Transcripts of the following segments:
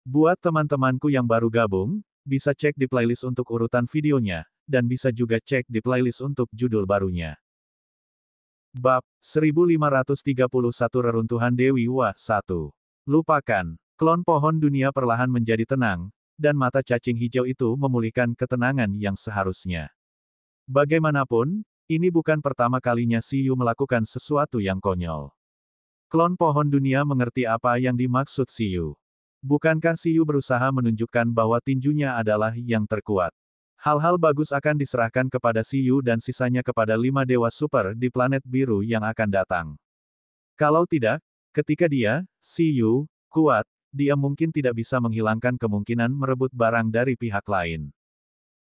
Buat teman-temanku yang baru gabung, bisa cek di playlist untuk urutan videonya, dan bisa juga cek di playlist untuk judul barunya. Bab 1531 Reruntuhan Dewi Wa 1. Lupakan. Klon pohon dunia perlahan menjadi tenang, dan mata cacing hijau itu memulihkan ketenangan yang seharusnya. Bagaimanapun, ini bukan pertama kalinya Siyu melakukan sesuatu yang konyol. Klon pohon dunia mengerti apa yang dimaksud Siyu. Bukankah Siyu berusaha menunjukkan bahwa tinjunya adalah yang terkuat? Hal-hal bagus akan diserahkan kepada Siyu dan sisanya kepada 5 dewa super di planet biru yang akan datang. Kalau tidak, ketika dia, Siyu, kuat, dia mungkin tidak bisa menghilangkan kemungkinan merebut barang dari pihak lain.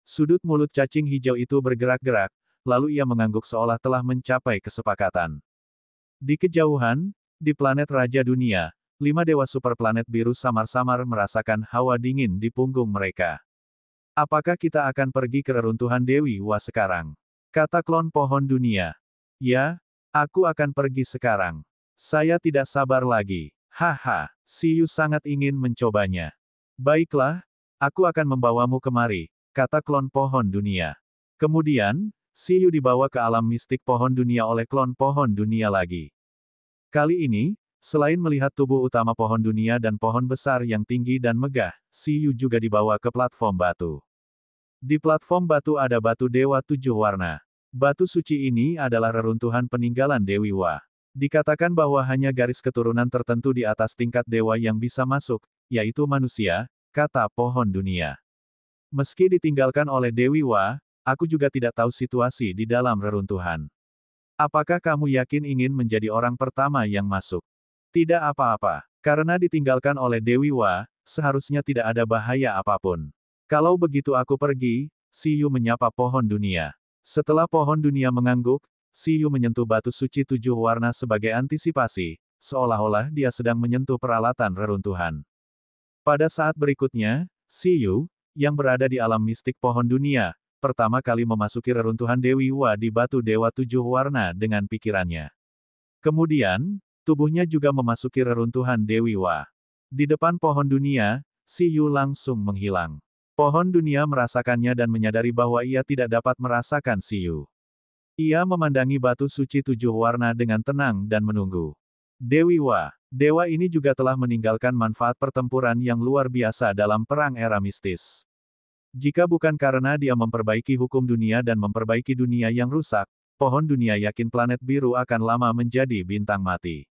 Sudut mulut cacing hijau itu bergerak-gerak, lalu ia mengangguk seolah telah mencapai kesepakatan. Di kejauhan, di planet Raja Dunia, 5 dewa super planet biru samar-samar merasakan hawa dingin di punggung mereka. Apakah kita akan pergi ke reruntuhan Dewi Wa sekarang? Kata klon pohon dunia. Ya, aku akan pergi sekarang. Saya tidak sabar lagi. Haha, Siyu sangat ingin mencobanya. Baiklah, aku akan membawamu kemari, kata klon pohon dunia. Kemudian, Siyu dibawa ke alam mistik pohon dunia oleh klon pohon dunia lagi. Kali ini, selain melihat tubuh utama pohon dunia dan pohon besar yang tinggi dan megah, Siyu juga dibawa ke platform batu. Di platform batu ada batu dewa 7 warna. Batu suci ini adalah reruntuhan peninggalan Dewi Wa. Dikatakan bahwa hanya garis keturunan tertentu di atas tingkat dewa yang bisa masuk, yaitu manusia, kata pohon dunia. Meski ditinggalkan oleh Dewi Wa, aku juga tidak tahu situasi di dalam reruntuhan. Apakah kamu yakin ingin menjadi orang pertama yang masuk? Tidak apa-apa. Karena ditinggalkan oleh Dewi Wa, seharusnya tidak ada bahaya apapun. Kalau begitu aku pergi, Siyu menyapa pohon dunia. Setelah pohon dunia mengangguk, Siyu menyentuh batu suci 7 warna sebagai antisipasi, seolah-olah dia sedang menyentuh peralatan reruntuhan. Pada saat berikutnya, Siyu, yang berada di alam mistik pohon dunia, pertama kali memasuki reruntuhan Dewi Wa di batu dewa 7 warna dengan pikirannya. Kemudian, tubuhnya juga memasuki reruntuhan Dewi Wa. Di depan pohon dunia, Siyu langsung menghilang. Pohon dunia merasakannya dan menyadari bahwa ia tidak dapat merasakan Siyu. Ia memandangi batu suci 7 warna dengan tenang dan menunggu. Dewi Wa, dewa ini juga telah meninggalkan manfaat pertempuran yang luar biasa dalam perang era mistis. Jika bukan karena dia memperbaiki hukum dunia dan memperbaiki dunia yang rusak, pohon dunia yakin planet biru akan lama menjadi bintang mati.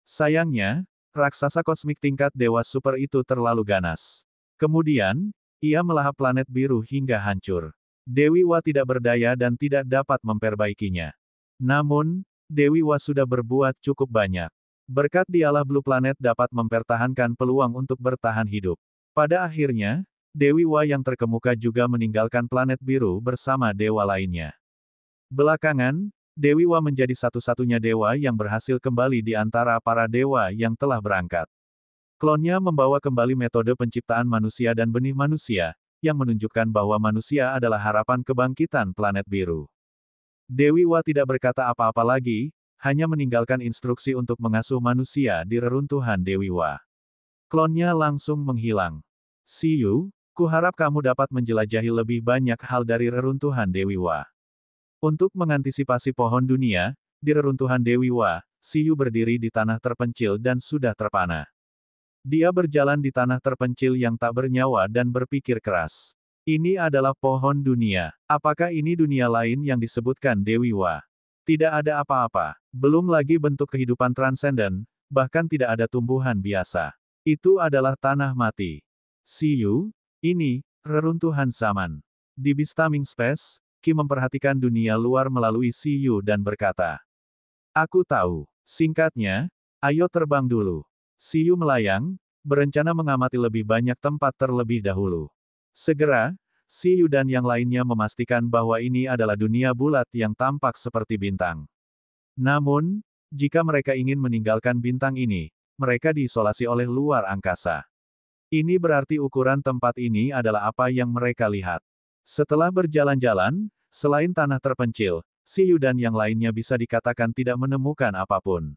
Sayangnya, raksasa kosmik tingkat dewa super itu terlalu ganas. Kemudian, ia melahap planet biru hingga hancur. Dewi Wa tidak berdaya dan tidak dapat memperbaikinya. Namun, Dewi Wa sudah berbuat cukup banyak. Berkat dialah Blue Planet dapat mempertahankan peluang untuk bertahan hidup. Pada akhirnya, Dewi Wa yang terkemuka juga meninggalkan planet biru bersama dewa lainnya. Belakangan, Dewi Wa menjadi satu-satunya dewa yang berhasil kembali di antara para dewa yang telah berangkat. Klonnya membawa kembali metode penciptaan manusia dan benih manusia, yang menunjukkan bahwa manusia adalah harapan kebangkitan planet biru. Dewi Wa tidak berkata apa-apa lagi, hanya meninggalkan instruksi untuk mengasuh manusia di reruntuhan Dewi Wa. Klonnya langsung menghilang. Siyu, kuharap kamu dapat menjelajahi lebih banyak hal dari reruntuhan Dewi Wa. Untuk mengantisipasi pohon dunia, di reruntuhan Dewi Wa, Siyu berdiri di tanah terpencil dan sudah terpana. Dia berjalan di tanah terpencil yang tak bernyawa dan berpikir keras. Ini adalah pohon dunia. Apakah ini dunia lain yang disebutkan Dewi Wa? Tidak ada apa-apa. Belum lagi bentuk kehidupan transenden, bahkan tidak ada tumbuhan biasa. Itu adalah tanah mati. Siyu, ini, reruntuhan zaman. Di Bistaming Space, Ki memperhatikan dunia luar melalui Siyu dan berkata. Aku tahu. Singkatnya, ayo terbang dulu. Siyu melayang, berencana mengamati lebih banyak tempat terlebih dahulu. Segera, Siyu dan yang lainnya memastikan bahwa ini adalah dunia bulat yang tampak seperti bintang. Namun, jika mereka ingin meninggalkan bintang ini, mereka diisolasi oleh luar angkasa. Ini berarti ukuran tempat ini adalah apa yang mereka lihat. Setelah berjalan-jalan, selain tanah terpencil, Siyu dan yang lainnya bisa dikatakan tidak menemukan apapun.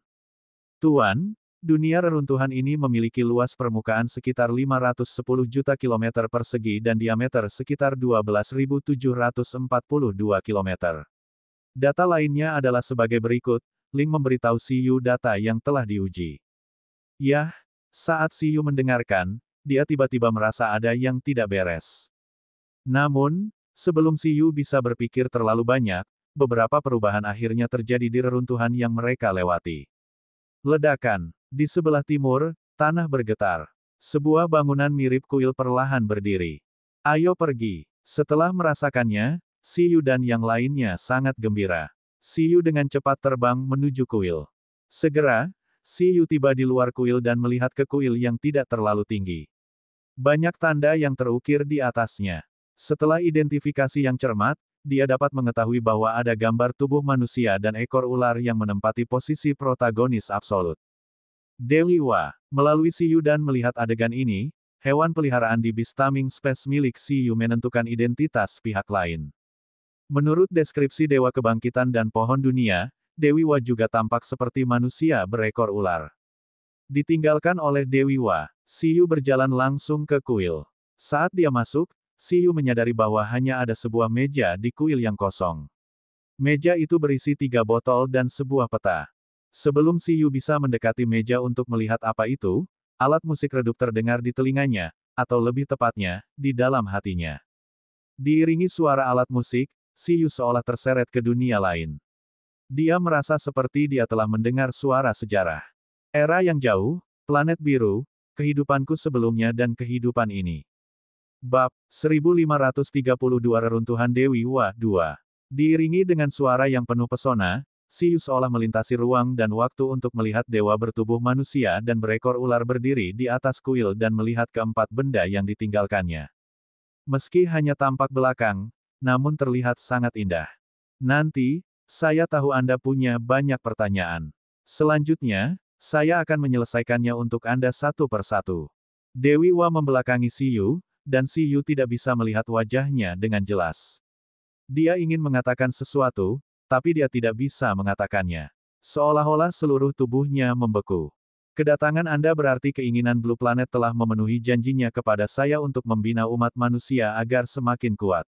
Tuan, Dunia reruntuhan ini memiliki luas permukaan sekitar 510 juta kilometer persegi dan diameter sekitar 12.742 kilometer. Data lainnya adalah sebagai berikut, link memberitahu Siyu data yang telah diuji. Yah, saat Siyu mendengarkan, dia tiba-tiba merasa ada yang tidak beres. Namun, sebelum Siyu bisa berpikir terlalu banyak, beberapa perubahan akhirnya terjadi di reruntuhan yang mereka lewati. Ledakan. Di sebelah timur, tanah bergetar. Sebuah bangunan mirip kuil perlahan berdiri. Ayo pergi. Setelah merasakannya, Siyu dan yang lainnya sangat gembira. Siyu dengan cepat terbang menuju kuil. Segera, Siyu tiba di luar kuil dan melihat ke kuil yang tidak terlalu tinggi. Banyak tanda yang terukir di atasnya. Setelah identifikasi yang cermat, dia dapat mengetahui bahwa ada gambar tubuh manusia dan ekor ular yang menempati posisi protagonis absolut. Dewi Wa, melalui Siyu dan melihat adegan ini, hewan peliharaan di Beastaming Space milik Siyu menentukan identitas pihak lain. Menurut deskripsi Dewa Kebangkitan dan Pohon Dunia, Dewi Wa juga tampak seperti manusia berekor ular. Ditinggalkan oleh Dewi Wa, Siyu berjalan langsung ke kuil. Saat dia masuk, Siyu menyadari bahwa hanya ada sebuah meja di kuil yang kosong. Meja itu berisi 3 botol dan sebuah peta. Sebelum Siyu bisa mendekati meja untuk melihat apa itu, alat musik redup terdengar di telinganya, atau lebih tepatnya, di dalam hatinya. Diiringi suara alat musik, Siyu seolah terseret ke dunia lain. Dia merasa seperti dia telah mendengar suara sejarah. Era yang jauh, planet biru, kehidupanku sebelumnya dan kehidupan ini. Bab 1532 Reruntuhan Dewi Wa 2. Diiringi dengan suara yang penuh pesona, Siyu seolah melintasi ruang dan waktu untuk melihat dewa bertubuh manusia dan berekor ular berdiri di atas kuil dan melihat keempat benda yang ditinggalkannya. Meski hanya tampak belakang, namun terlihat sangat indah. Nanti, saya tahu Anda punya banyak pertanyaan. Selanjutnya, saya akan menyelesaikannya untuk Anda satu persatu. Dewi Wa membelakangi Siyu, dan Siyu tidak bisa melihat wajahnya dengan jelas. Dia ingin mengatakan sesuatu, tapi dia tidak bisa mengatakannya. Seolah-olah seluruh tubuhnya membeku. Kedatangan Anda berarti keinginan Blue Planet telah memenuhi janjinya kepada saya untuk membina umat manusia agar semakin kuat.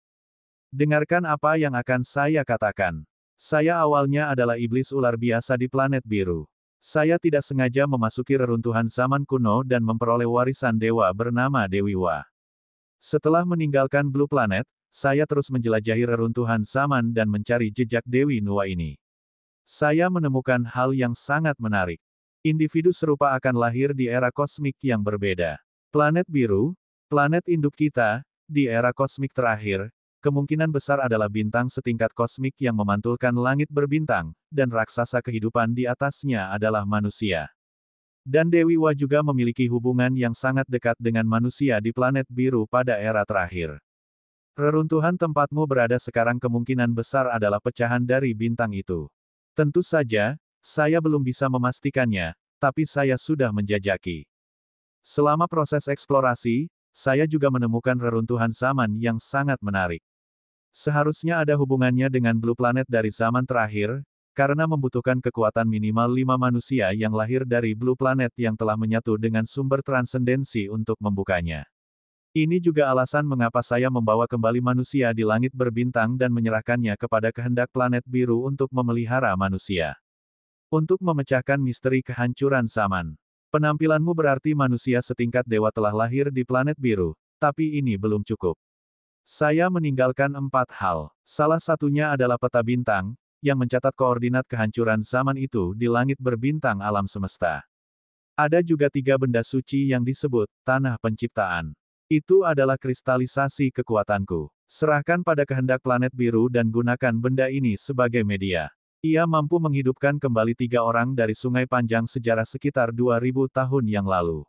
Dengarkan apa yang akan saya katakan. Saya awalnya adalah iblis ular biasa di planet biru. Saya tidak sengaja memasuki reruntuhan zaman kuno dan memperoleh warisan dewa bernama Dewi Wa. Setelah meninggalkan Blue Planet, saya terus menjelajahi reruntuhan zaman dan mencari jejak Dewi Nuwa ini. Saya menemukan hal yang sangat menarik. Individu serupa akan lahir di era kosmik yang berbeda. Planet biru, planet induk kita, di era kosmik terakhir, kemungkinan besar adalah bintang setingkat kosmik yang memantulkan langit berbintang, dan raksasa kehidupan di atasnya adalah manusia. Dan Dewi Wa juga memiliki hubungan yang sangat dekat dengan manusia di planet biru pada era terakhir. Reruntuhan tempatmu berada sekarang kemungkinan besar adalah pecahan dari bintang itu. Tentu saja, saya belum bisa memastikannya, tapi saya sudah menjajaki. Selama proses eksplorasi, saya juga menemukan reruntuhan zaman yang sangat menarik. Seharusnya ada hubungannya dengan Blue Planet dari zaman terakhir, karena membutuhkan kekuatan minimal 5 manusia yang lahir dari Blue Planet yang telah menyatu dengan sumber transendensi untuk membukanya. Ini juga alasan mengapa saya membawa kembali manusia di langit berbintang dan menyerahkannya kepada kehendak planet biru untuk memelihara manusia. Untuk memecahkan misteri kehancuran zaman. Penampilanmu berarti manusia setingkat dewa telah lahir di planet biru, tapi ini belum cukup. Saya meninggalkan 4 hal. Salah satunya adalah peta bintang, yang mencatat koordinat kehancuran zaman itu di langit berbintang alam semesta. Ada juga 3 benda suci yang disebut tanah penciptaan. Itu adalah kristalisasi kekuatanku. Serahkan pada kehendak planet biru dan gunakan benda ini sebagai media. Ia mampu menghidupkan kembali 3 orang dari sungai panjang sejarah sekitar 2000 tahun yang lalu.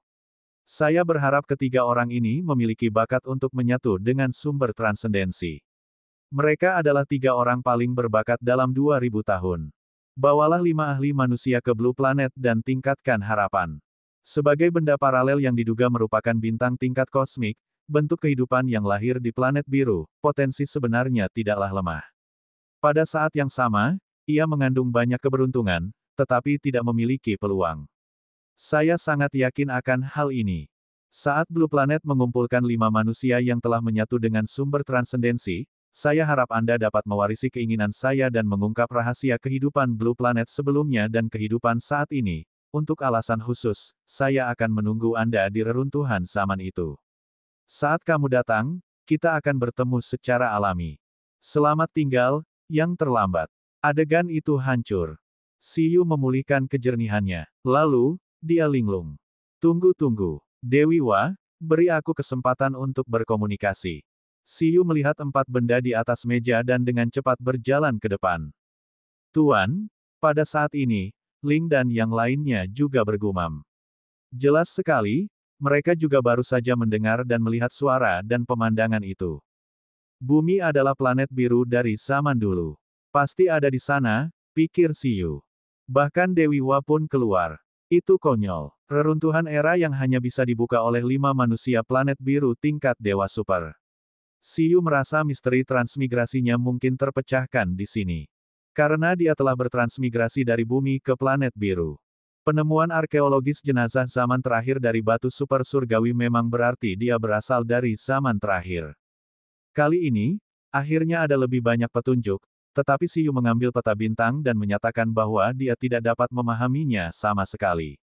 Saya berharap ketiga orang ini memiliki bakat untuk menyatu dengan sumber transendensi. Mereka adalah 3 orang paling berbakat dalam 2000 tahun. Bawalah 5 ahli manusia ke Blue Planet dan tingkatkan harapan. Sebagai benda paralel yang diduga merupakan bintang tingkat kosmik, bentuk kehidupan yang lahir di planet biru, potensi sebenarnya tidaklah lemah. Pada saat yang sama, ia mengandung banyak keberuntungan, tetapi tidak memiliki peluang. Saya sangat yakin akan hal ini. Saat Blue Planet mengumpulkan 5 manusia yang telah menyatu dengan sumber transendensi, saya harap Anda dapat mewarisi keinginan saya dan mengungkap rahasia kehidupan Blue Planet sebelumnya dan kehidupan saat ini. Untuk alasan khusus, saya akan menunggu Anda di reruntuhan zaman itu. Saat kamu datang, kita akan bertemu secara alami. Selamat tinggal, yang terlambat. Adegan itu hancur. Siyu memulihkan kejernihannya. Lalu, dia linglung. Tunggu. Dewi Wa, beri aku kesempatan untuk berkomunikasi. Siyu melihat 4 benda di atas meja dan dengan cepat berjalan ke depan. Tuan, pada saat ini, Ling dan yang lainnya juga bergumam. Jelas sekali, mereka juga baru saja mendengar dan melihat suara dan pemandangan itu. Bumi adalah planet biru dari zaman dulu. Pasti ada di sana, pikir Siyu. Bahkan Dewi Wa pun keluar. Itu konyol. Reruntuhan era yang hanya bisa dibuka oleh 5 manusia planet biru tingkat Dewa Super. Siyu merasa misteri transmigrasinya mungkin terpecahkan di sini. Karena dia telah bertransmigrasi dari bumi ke planet biru. Penemuan arkeologis jenazah zaman terakhir dari batu super surgawi memang berarti dia berasal dari zaman terakhir. Kali ini, akhirnya ada lebih banyak petunjuk, tetapi Siyu mengambil peta bintang dan menyatakan bahwa dia tidak dapat memahaminya sama sekali.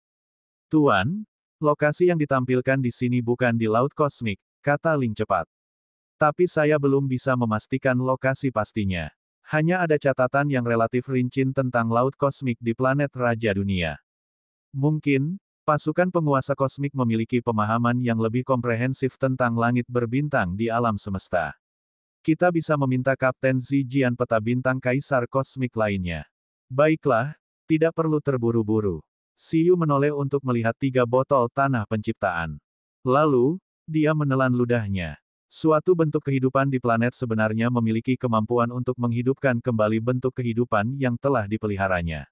Tuan, lokasi yang ditampilkan di sini bukan di Laut Kosmik, kata Ling cepat. Tapi saya belum bisa memastikan lokasi pastinya. Hanya ada catatan yang relatif rinci tentang Laut Kosmik di planet Raja Dunia. Mungkin, pasukan penguasa kosmik memiliki pemahaman yang lebih komprehensif tentang langit berbintang di alam semesta. Kita bisa meminta Kapten Zijian peta bintang Kaisar Kosmik lainnya. Baiklah, tidak perlu terburu-buru. Siyu menoleh untuk melihat 3 botol tanah penciptaan. Lalu, dia menelan ludahnya. Suatu bentuk kehidupan di planet sebenarnya memiliki kemampuan untuk menghidupkan kembali bentuk kehidupan yang telah dipeliharanya.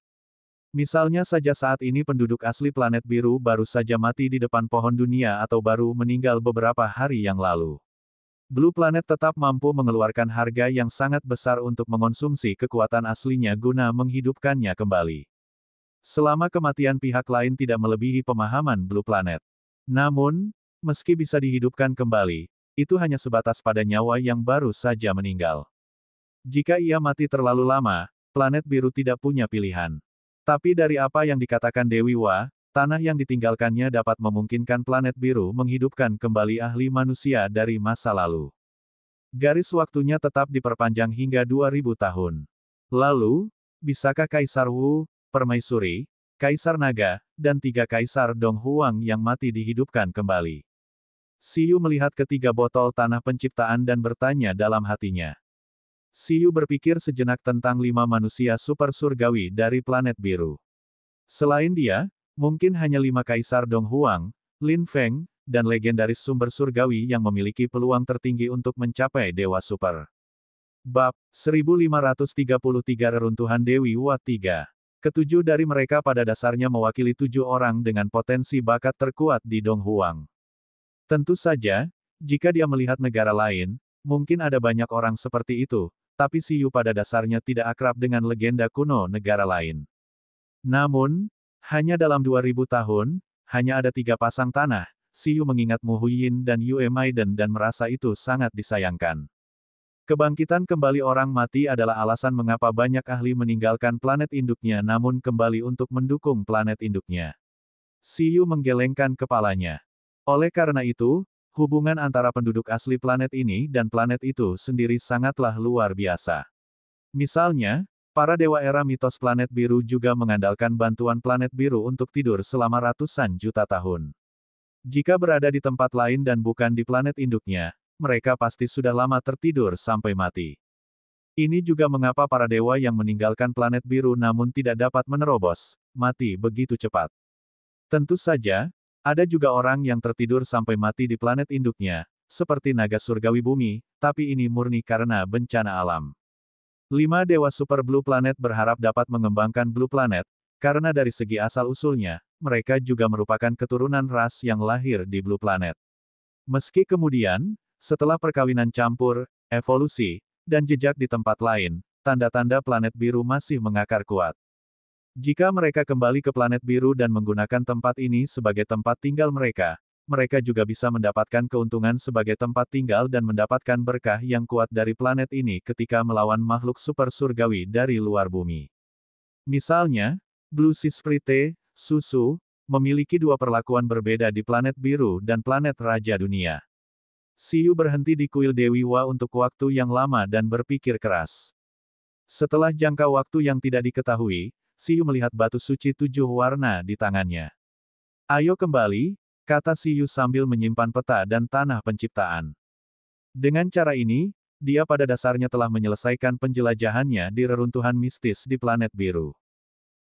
Misalnya saja saat ini penduduk asli planet biru baru saja mati di depan pohon dunia atau baru meninggal beberapa hari yang lalu. Blue Planet tetap mampu mengeluarkan harga yang sangat besar untuk mengonsumsi kekuatan aslinya guna menghidupkannya kembali. Selama kematian pihak lain tidak melebihi pemahaman Blue Planet. Namun, meski bisa dihidupkan kembali, itu hanya sebatas pada nyawa yang baru saja meninggal. Jika ia mati terlalu lama, planet biru tidak punya pilihan. Tapi dari apa yang dikatakan Dewi Wa, tanah yang ditinggalkannya dapat memungkinkan planet biru menghidupkan kembali ahli manusia dari masa lalu. Garis waktunya tetap diperpanjang hingga 2000 tahun. Lalu, bisakah Kaisar Wu, Permaisuri, Kaisar Naga, dan 3 Kaisar Dong Huang yang mati dihidupkan kembali? Siyu melihat ketiga botol tanah penciptaan dan bertanya dalam hatinya. Siyu berpikir sejenak tentang 5 manusia super surgawi dari planet biru. Selain dia, mungkin hanya 5 Kaisar Dong Huang, Lin Feng, dan legendaris sumber surgawi yang memiliki peluang tertinggi untuk mencapai Dewa Super. Bab 1533 Reruntuhan Dewi Wa 3. Ketujuh dari mereka pada dasarnya mewakili 7 orang dengan potensi bakat terkuat di Dong Huang. Tentu saja, jika dia melihat negara lain, mungkin ada banyak orang seperti itu, tapi Siyu pada dasarnya tidak akrab dengan legenda kuno negara lain. Namun, hanya dalam 2000 tahun, hanya ada 3 pasang tanah, Siyu mengingat Mu Huiyin dan Yue Maiden dan merasa itu sangat disayangkan. Kebangkitan kembali orang mati adalah alasan mengapa banyak ahli meninggalkan planet induknya namun kembali untuk mendukung planet induknya. Siyu menggelengkan kepalanya. Oleh karena itu, hubungan antara penduduk asli planet ini dan planet itu sendiri sangatlah luar biasa. Misalnya, para dewa era mitos planet biru juga mengandalkan bantuan planet biru untuk tidur selama ratusan juta tahun. Jika berada di tempat lain dan bukan di planet induknya, mereka pasti sudah lama tertidur sampai mati. Ini juga mengapa para dewa yang meninggalkan planet biru namun tidak dapat menerobos, mati begitu cepat. Tentu saja, ada juga orang yang tertidur sampai mati di planet induknya, seperti naga surgawi bumi, tapi ini murni karena bencana alam. 5 dewa Super Blue Planet berharap dapat mengembangkan Blue Planet, karena dari segi asal-usulnya, mereka juga merupakan keturunan ras yang lahir di Blue Planet. Meski kemudian, setelah perkawinan campur, evolusi, dan jejak di tempat lain, tanda-tanda planet biru masih mengakar kuat. Jika mereka kembali ke planet biru dan menggunakan tempat ini sebagai tempat tinggal mereka, mereka juga bisa mendapatkan keuntungan sebagai tempat tinggal dan mendapatkan berkah yang kuat dari planet ini ketika melawan makhluk super surgawi dari luar bumi. Misalnya, Blue Sea Sprite, Susu, memiliki dua perlakuan berbeda di planet biru dan planet Raja Dunia. Siyu berhenti di kuil Dewi Wa untuk waktu yang lama dan berpikir keras. Setelah jangka waktu yang tidak diketahui, Siyu melihat batu suci 7 warna di tangannya. Ayo kembali, kata Siyu sambil menyimpan peta dan tanah penciptaan. Dengan cara ini, dia pada dasarnya telah menyelesaikan penjelajahannya di reruntuhan mistis di planet biru.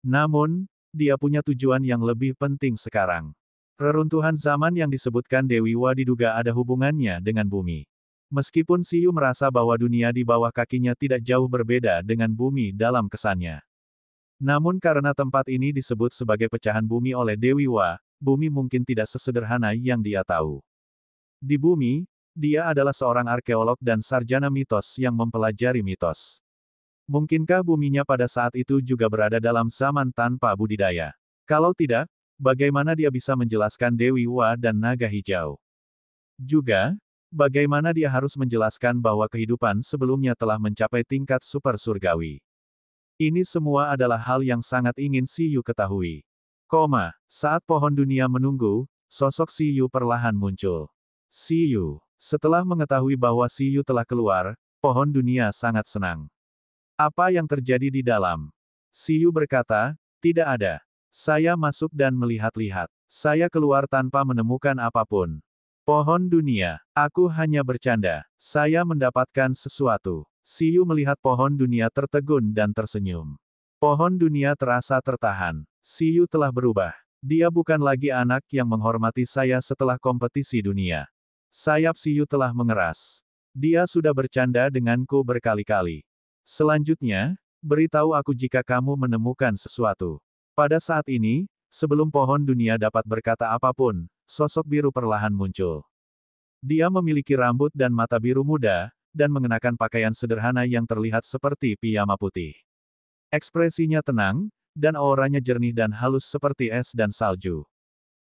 Namun, dia punya tujuan yang lebih penting sekarang. Reruntuhan zaman yang disebutkan Dewi Wa diduga ada hubungannya dengan bumi. Meskipun Siyu merasa bahwa dunia di bawah kakinya tidak jauh berbeda dengan bumi dalam kesannya. Namun karena tempat ini disebut sebagai pecahan bumi oleh Dewi Wa, bumi mungkin tidak sesederhana yang dia tahu. Di bumi, dia adalah seorang arkeolog dan sarjana mitos yang mempelajari mitos. Mungkinkah buminya pada saat itu juga berada dalam zaman tanpa budidaya? Kalau tidak, bagaimana dia bisa menjelaskan Dewi Wa dan naga hijau? Juga, bagaimana dia harus menjelaskan bahwa kehidupan sebelumnya telah mencapai tingkat super surgawi? Ini semua adalah hal yang sangat ingin Siyu ketahui. Saat pohon dunia menunggu, sosok Siyu perlahan muncul. Siyu. Setelah mengetahui bahwa Siyu telah keluar, pohon dunia sangat senang. Apa yang terjadi di dalam? Siyu berkata, tidak ada. Saya masuk dan melihat-lihat. Saya keluar tanpa menemukan apapun. Pohon dunia. Aku hanya bercanda. Saya mendapatkan sesuatu. Siyu melihat pohon dunia tertegun dan tersenyum. Pohon dunia terasa tertahan. Siyu telah berubah. Dia bukan lagi anak yang menghormati saya setelah kompetisi dunia. Sayap Siyu telah mengeras. Dia sudah bercanda denganku berkali-kali. Selanjutnya, beritahu aku jika kamu menemukan sesuatu. Pada saat ini, sebelum pohon dunia dapat berkata apapun, sosok biru perlahan muncul. Dia memiliki rambut dan mata biru muda, dan mengenakan pakaian sederhana yang terlihat seperti piyama putih. Ekspresinya tenang, dan auranya jernih dan halus seperti es dan salju.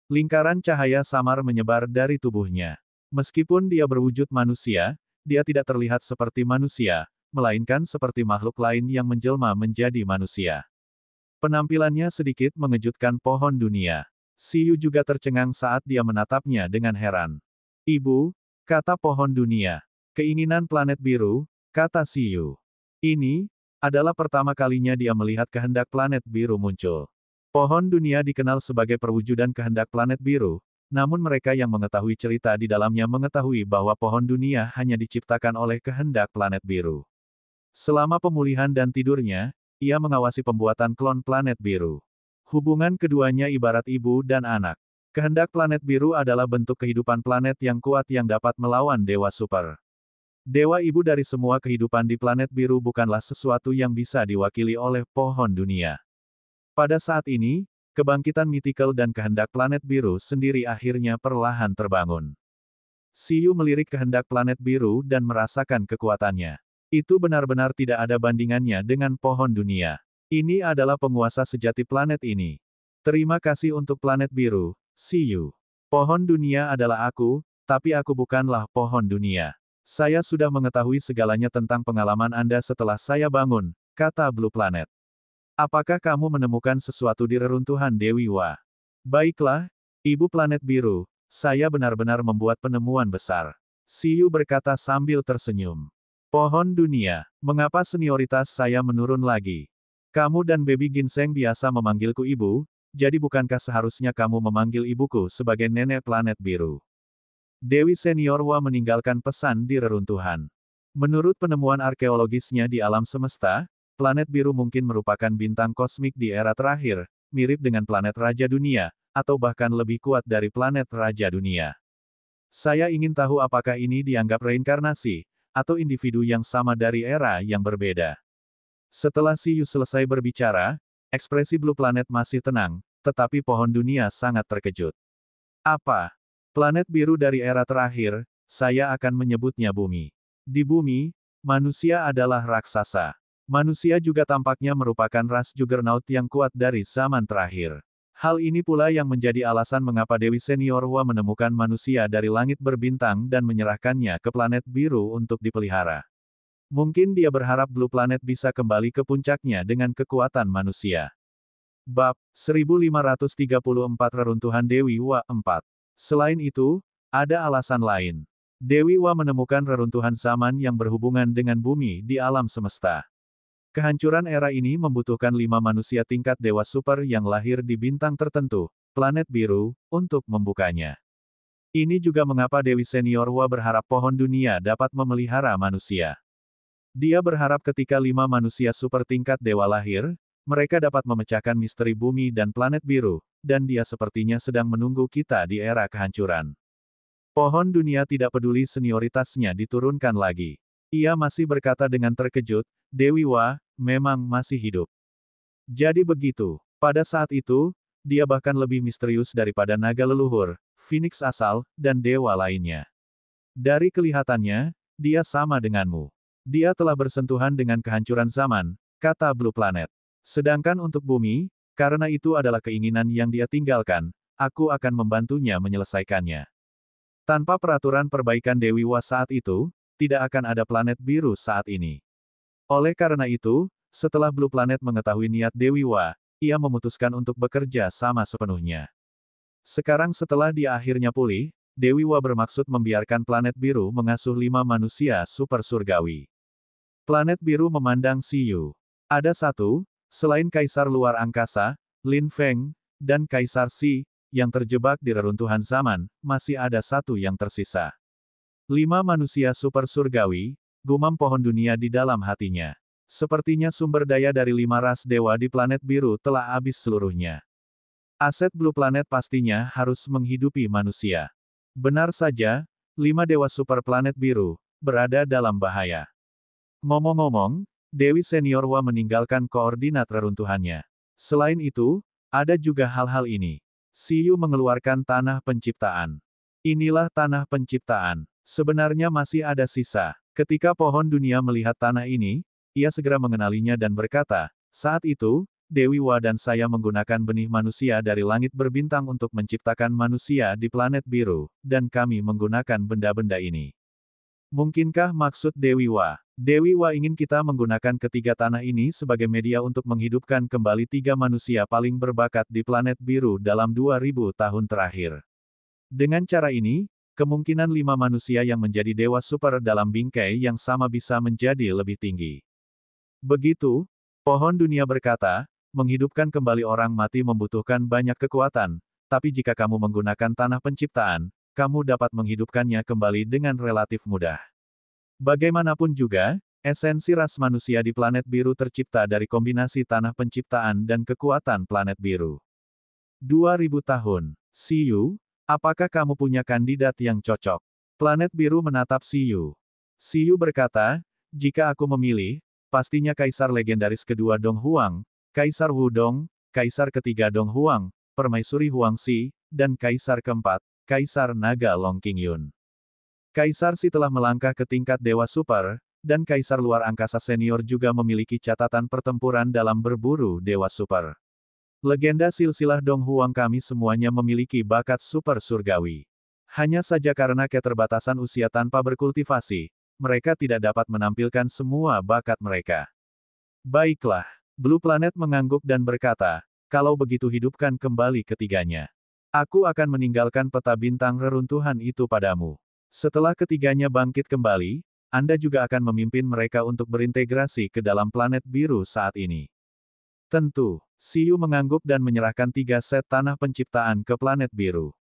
Lingkaran cahaya samar menyebar dari tubuhnya. Meskipun dia berwujud manusia, dia tidak terlihat seperti manusia, melainkan seperti makhluk lain yang menjelma menjadi manusia. Penampilannya sedikit mengejutkan pohon dunia. Siyu juga tercengang saat dia menatapnya dengan heran. Ibu, kata pohon dunia. Keinginan planet biru, kata Siyu. Ini adalah pertama kalinya dia melihat kehendak planet biru muncul. Pohon dunia dikenal sebagai perwujudan kehendak planet biru, namun mereka yang mengetahui cerita di dalamnya mengetahui bahwa pohon dunia hanya diciptakan oleh kehendak planet biru. Selama pemulihan dan tidurnya, ia mengawasi pembuatan klon planet biru. Hubungan keduanya ibarat ibu dan anak. Kehendak planet biru adalah bentuk kehidupan planet yang kuat yang dapat melawan dewa super. Dewa ibu dari semua kehidupan di planet biru bukanlah sesuatu yang bisa diwakili oleh pohon dunia. Pada saat ini, kebangkitan mitikal dan kehendak planet biru sendiri akhirnya perlahan terbangun. Siyu melirik kehendak planet biru dan merasakan kekuatannya. Itu benar-benar tidak ada bandingannya dengan pohon dunia. Ini adalah penguasa sejati planet ini. Terima kasih untuk planet biru, Siyu. Pohon dunia adalah aku, tapi aku bukanlah pohon dunia. Saya sudah mengetahui segalanya tentang pengalaman Anda setelah saya bangun, kata Blue Planet. Apakah kamu menemukan sesuatu di reruntuhan Dewi Wa? Baiklah, Ibu Planet Biru, saya benar-benar membuat penemuan besar. Siyu berkata sambil tersenyum. Pohon dunia, mengapa senioritas saya menurun lagi? Kamu dan Baby Ginseng biasa memanggilku ibu, jadi bukankah seharusnya kamu memanggil ibuku sebagai nenek planet biru? Dewi Senior Wa meninggalkan pesan di reruntuhan. Menurut penemuan arkeologisnya di alam semesta, planet biru mungkin merupakan bintang kosmik di era terakhir, mirip dengan planet Raja Dunia, atau bahkan lebih kuat dari planet Raja Dunia. Saya ingin tahu apakah ini dianggap reinkarnasi, atau individu yang sama dari era yang berbeda. Setelah Siyu selesai berbicara, ekspresi Blue Planet masih tenang, tetapi pohon dunia sangat terkejut. Apa? Planet biru dari era terakhir, saya akan menyebutnya bumi. Di bumi, manusia adalah raksasa. Manusia juga tampaknya merupakan ras juggernaut yang kuat dari zaman terakhir. Hal ini pula yang menjadi alasan mengapa Dewi Senior Hua menemukan manusia dari langit berbintang dan menyerahkannya ke planet biru untuk dipelihara. Mungkin dia berharap Blue Planet bisa kembali ke puncaknya dengan kekuatan manusia. Bab 1534 Reruntuhan Dewi Hua 4. Selain itu, ada alasan lain. Dewi Hua menemukan reruntuhan zaman yang berhubungan dengan bumi di alam semesta. Kehancuran era ini membutuhkan 5 manusia tingkat dewa super yang lahir di bintang tertentu, planet biru, untuk membukanya. Ini juga mengapa Dewi Senior Hua berharap pohon dunia dapat memelihara manusia. Dia berharap ketika 5 manusia super tingkat dewa lahir, mereka dapat memecahkan misteri bumi dan planet biru, dan dia sepertinya sedang menunggu kita di era kehancuran. Pohon dunia tidak peduli senioritasnya diturunkan lagi. Ia masih berkata dengan terkejut, Dewi Hua, memang masih hidup. Jadi begitu. Pada saat itu, dia bahkan lebih misterius daripada naga leluhur, Phoenix asal, dan dewa lainnya. Dari kelihatannya, dia sama denganmu. Dia telah bersentuhan dengan kehancuran zaman, kata Blue Planet. Sedangkan untuk bumi, karena itu adalah keinginan yang dia tinggalkan, aku akan membantunya menyelesaikannya. Tanpa peraturan perbaikan Dewi Hua saat itu, tidak akan ada planet biru saat ini. Oleh karena itu, setelah Blue Planet mengetahui niat Dewi Hua, ia memutuskan untuk bekerja sama sepenuhnya. Sekarang setelah dia akhirnya pulih, Dewi Hua bermaksud membiarkan planet biru mengasuh 5 manusia super surgawi. Planet biru memandang Siyu. Ada satu, selain Kaisar Luar Angkasa, Lin Feng, dan Kaisar Si, yang terjebak di reruntuhan zaman, masih ada satu yang tersisa. 5 manusia super surgawi, gumam pohon dunia di dalam hatinya. Sepertinya sumber daya dari 5 ras dewa di planet biru telah habis seluruhnya. Aset Blue Planet pastinya harus menghidupi manusia. Benar saja, 5 dewa super planet biru, berada dalam bahaya. Ngomong-ngomong, Dewi Senior Hua meninggalkan koordinat reruntuhannya. Selain itu, ada juga hal-hal ini. Siyu mengeluarkan tanah penciptaan. Inilah tanah penciptaan. Sebenarnya masih ada sisa. Ketika pohon dunia melihat tanah ini, ia segera mengenalinya dan berkata, saat itu, Dewi Hua dan saya menggunakan benih manusia dari langit berbintang untuk menciptakan manusia di planet biru, dan kami menggunakan benda-benda ini. Mungkinkah maksud Dewi Hua? Dewi Hua ingin kita menggunakan ketiga tanah ini sebagai media untuk menghidupkan kembali 3 manusia paling berbakat di planet biru dalam 2000 tahun terakhir. Dengan cara ini, kemungkinan 5 manusia yang menjadi dewa super dalam bingkai yang sama bisa menjadi lebih tinggi. Begitu, pohon dunia berkata, menghidupkan kembali orang mati membutuhkan banyak kekuatan, tapi jika kamu menggunakan tanah penciptaan, kamu dapat menghidupkannya kembali dengan relatif mudah. Bagaimanapun juga, esensi ras manusia di planet biru tercipta dari kombinasi tanah penciptaan dan kekuatan planet biru. 2000 tahun. Siyu, apakah kamu punya kandidat yang cocok? Planet biru menatap Siyu. Siyu berkata, jika aku memilih, pastinya Kaisar legendaris kedua Dong Huang, Kaisar Wudong, Kaisar ketiga Dong Huang, Permaisuri Huangxi, dan Kaisar keempat, Kaisar Naga Long Qingyun. Kaisar Si telah melangkah ke tingkat Dewa Super, dan Kaisar Luar Angkasa Senior juga memiliki catatan pertempuran dalam berburu Dewa Super. Legenda silsilah Dong Huang kami semuanya memiliki bakat super surgawi. Hanya saja karena keterbatasan usia tanpa berkultivasi, mereka tidak dapat menampilkan semua bakat mereka. Baiklah, Blue Planet mengangguk dan berkata, kalau begitu hidupkan kembali ketiganya. Aku akan meninggalkan peta bintang reruntuhan itu padamu. Setelah ketiganya bangkit kembali, Anda juga akan memimpin mereka untuk berintegrasi ke dalam planet biru saat ini. Tentu, Siyu mengangguk dan menyerahkan 3 set tanah penciptaan ke planet biru.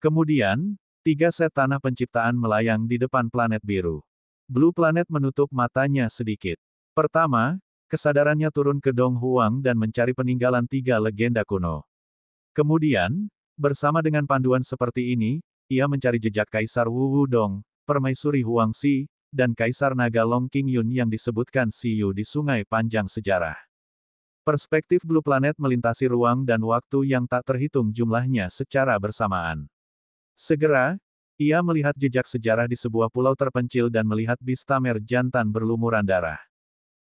Kemudian, 3 set tanah penciptaan melayang di depan planet biru. Blue Planet menutup matanya sedikit. Pertama, kesadarannya turun ke Dong Huang dan mencari peninggalan 3 legenda kuno. Kemudian, bersama dengan panduan seperti ini, ia mencari jejak Kaisar Wu Wudong, Permaisuri Huangxi, dan Kaisar Naga Long Qingyun yang disebutkan Siyu di Sungai Panjang Sejarah. Perspektif Blue Planet melintasi ruang dan waktu yang tak terhitung jumlahnya secara bersamaan. Segera, ia melihat jejak sejarah di sebuah pulau terpencil dan melihat bis tamer jantan berlumuran darah.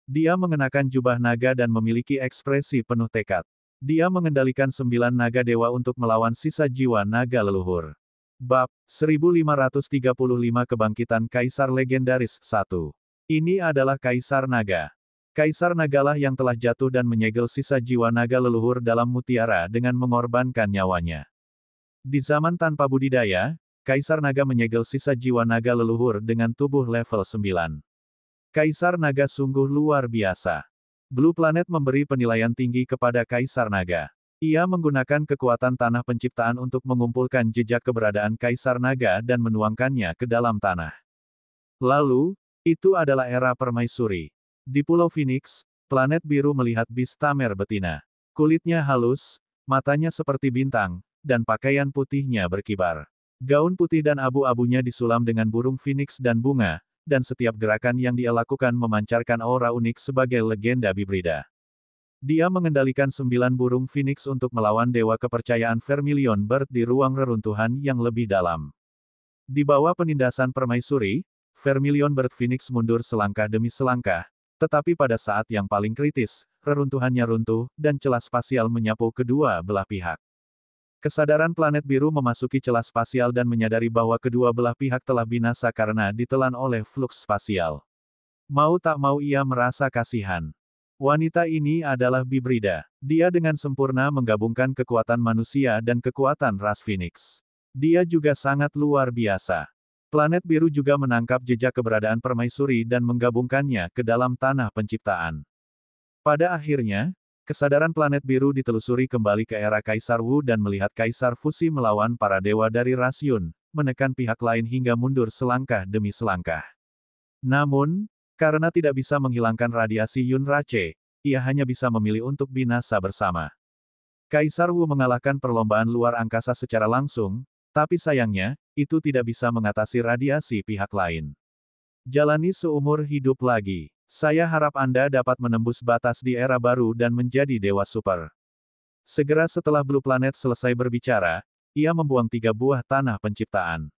Dia mengenakan jubah naga dan memiliki ekspresi penuh tekad. Dia mengendalikan 9 naga dewa untuk melawan sisa jiwa naga leluhur. Bab 1535 Kebangkitan Kaisar Legendaris 1. Ini adalah Kaisar Naga. Kaisar Nagalah yang telah jatuh dan menyegel sisa jiwa naga leluhur dalam mutiara dengan mengorbankan nyawanya. Di zaman tanpa budidaya, Kaisar Naga menyegel sisa jiwa naga leluhur dengan tubuh level 9. Kaisar Naga sungguh luar biasa. Blue Planet memberi penilaian tinggi kepada Kaisar Naga. Ia menggunakan kekuatan tanah penciptaan untuk mengumpulkan jejak keberadaan Kaisar Naga dan menuangkannya ke dalam tanah. Lalu, itu adalah era permaisuri. Di Pulau Phoenix, planet biru melihat bis tamer betina. Kulitnya halus, matanya seperti bintang, dan pakaian putihnya berkibar. Gaun putih dan abu-abunya disulam dengan burung phoenix dan bunga, dan setiap gerakan yang dia lakukan memancarkan aura unik sebagai legenda Bibrida. Dia mengendalikan 9 burung phoenix untuk melawan dewa kepercayaan Vermilion Bird di ruang reruntuhan yang lebih dalam. Di bawah penindasan permaisuri, Vermilion Bird Phoenix mundur selangkah demi selangkah, tetapi pada saat yang paling kritis, reruntuhannya runtuh, dan celah spasial menyapu kedua belah pihak. Kesadaran planet biru memasuki celah spasial dan menyadari bahwa kedua belah pihak telah binasa karena ditelan oleh fluks spasial. Mau tak mau ia merasa kasihan. Wanita ini adalah Bibrida. Dia dengan sempurna menggabungkan kekuatan manusia dan kekuatan ras Phoenix. Dia juga sangat luar biasa. Planet biru juga menangkap jejak keberadaan permaisuri dan menggabungkannya ke dalam tanah penciptaan. Pada akhirnya, kesadaran planet biru ditelusuri kembali ke era Kaisar Wu dan melihat Kaisar Fusi melawan para dewa dari ras Yun, menekan pihak lain hingga mundur selangkah demi selangkah. Namun, karena tidak bisa menghilangkan radiasi Yun Rache, ia hanya bisa memilih untuk binasa bersama. Kaisar Wu mengalahkan perlombaan luar angkasa secara langsung, tapi sayangnya, itu tidak bisa mengatasi radiasi pihak lain. Jalani seumur hidup lagi. Saya harap Anda dapat menembus batas di era baru dan menjadi dewa super. Segera setelah Blue Planet selesai berbicara, ia membuang 3 buah tanah penciptaan.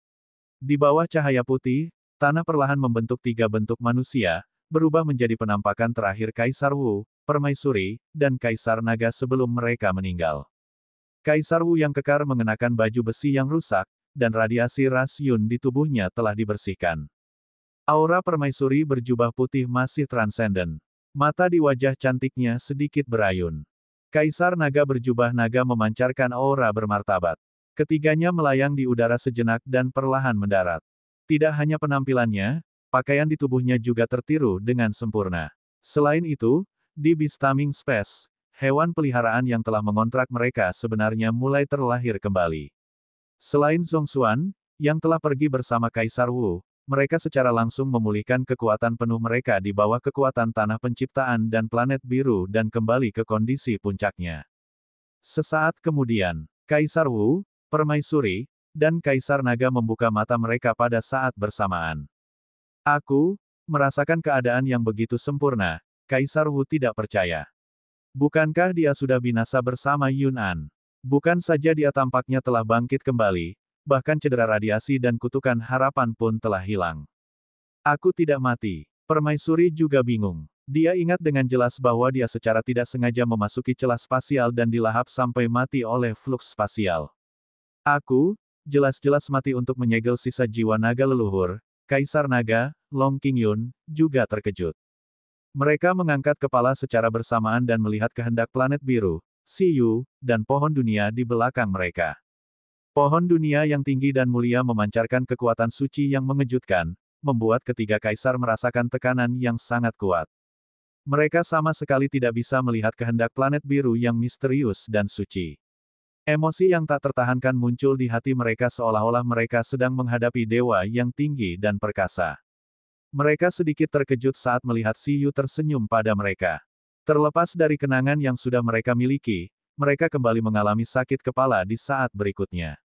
Di bawah cahaya putih, tanah perlahan membentuk 3 bentuk manusia, berubah menjadi penampakan terakhir Kaisar Wu, Permaisuri, dan Kaisar Naga sebelum mereka meninggal. Kaisar Wu yang kekar mengenakan baju besi yang rusak, dan radiasi ras Yun di tubuhnya telah dibersihkan. Aura permaisuri berjubah putih masih transenden. Mata di wajah cantiknya sedikit berayun. Kaisar Naga berjubah naga memancarkan aura bermartabat. Ketiganya melayang di udara sejenak dan perlahan mendarat. Tidak hanya penampilannya, pakaian di tubuhnya juga tertiru dengan sempurna. Selain itu, di Beastaming Space, hewan peliharaan yang telah mengontrak mereka sebenarnya mulai terlahir kembali. Selain Zhongxuan, yang telah pergi bersama Kaisar Wu, mereka secara langsung memulihkan kekuatan penuh mereka di bawah kekuatan tanah penciptaan dan planet biru dan kembali ke kondisi puncaknya. Sesaat kemudian, Kaisar Wu, Permaisuri, dan Kaisar Naga membuka mata mereka pada saat bersamaan. Aku merasakan keadaan yang begitu sempurna, Kaisar Wu tidak percaya. Bukankah dia sudah binasa bersama Yun An? Bukan saja dia tampaknya telah bangkit kembali, bahkan cedera radiasi dan kutukan harapan pun telah hilang. Aku tidak mati. Permaisuri juga bingung. Dia ingat dengan jelas bahwa dia secara tidak sengaja memasuki celah spasial dan dilahap sampai mati oleh fluks spasial. Aku, jelas-jelas mati untuk menyegel sisa jiwa naga leluhur. Kaisar Naga, Long Qingyun, juga terkejut. Mereka mengangkat kepala secara bersamaan dan melihat kehendak planet biru, Siyu, dan pohon dunia di belakang mereka. Pohon dunia yang tinggi dan mulia memancarkan kekuatan suci yang mengejutkan, membuat ketiga kaisar merasakan tekanan yang sangat kuat. Mereka sama sekali tidak bisa melihat kehendak planet biru yang misterius dan suci. Emosi yang tak tertahankan muncul di hati mereka seolah-olah mereka sedang menghadapi dewa yang tinggi dan perkasa. Mereka sedikit terkejut saat melihat Siyu tersenyum pada mereka. Terlepas dari kenangan yang sudah mereka miliki, mereka kembali mengalami sakit kepala di saat berikutnya.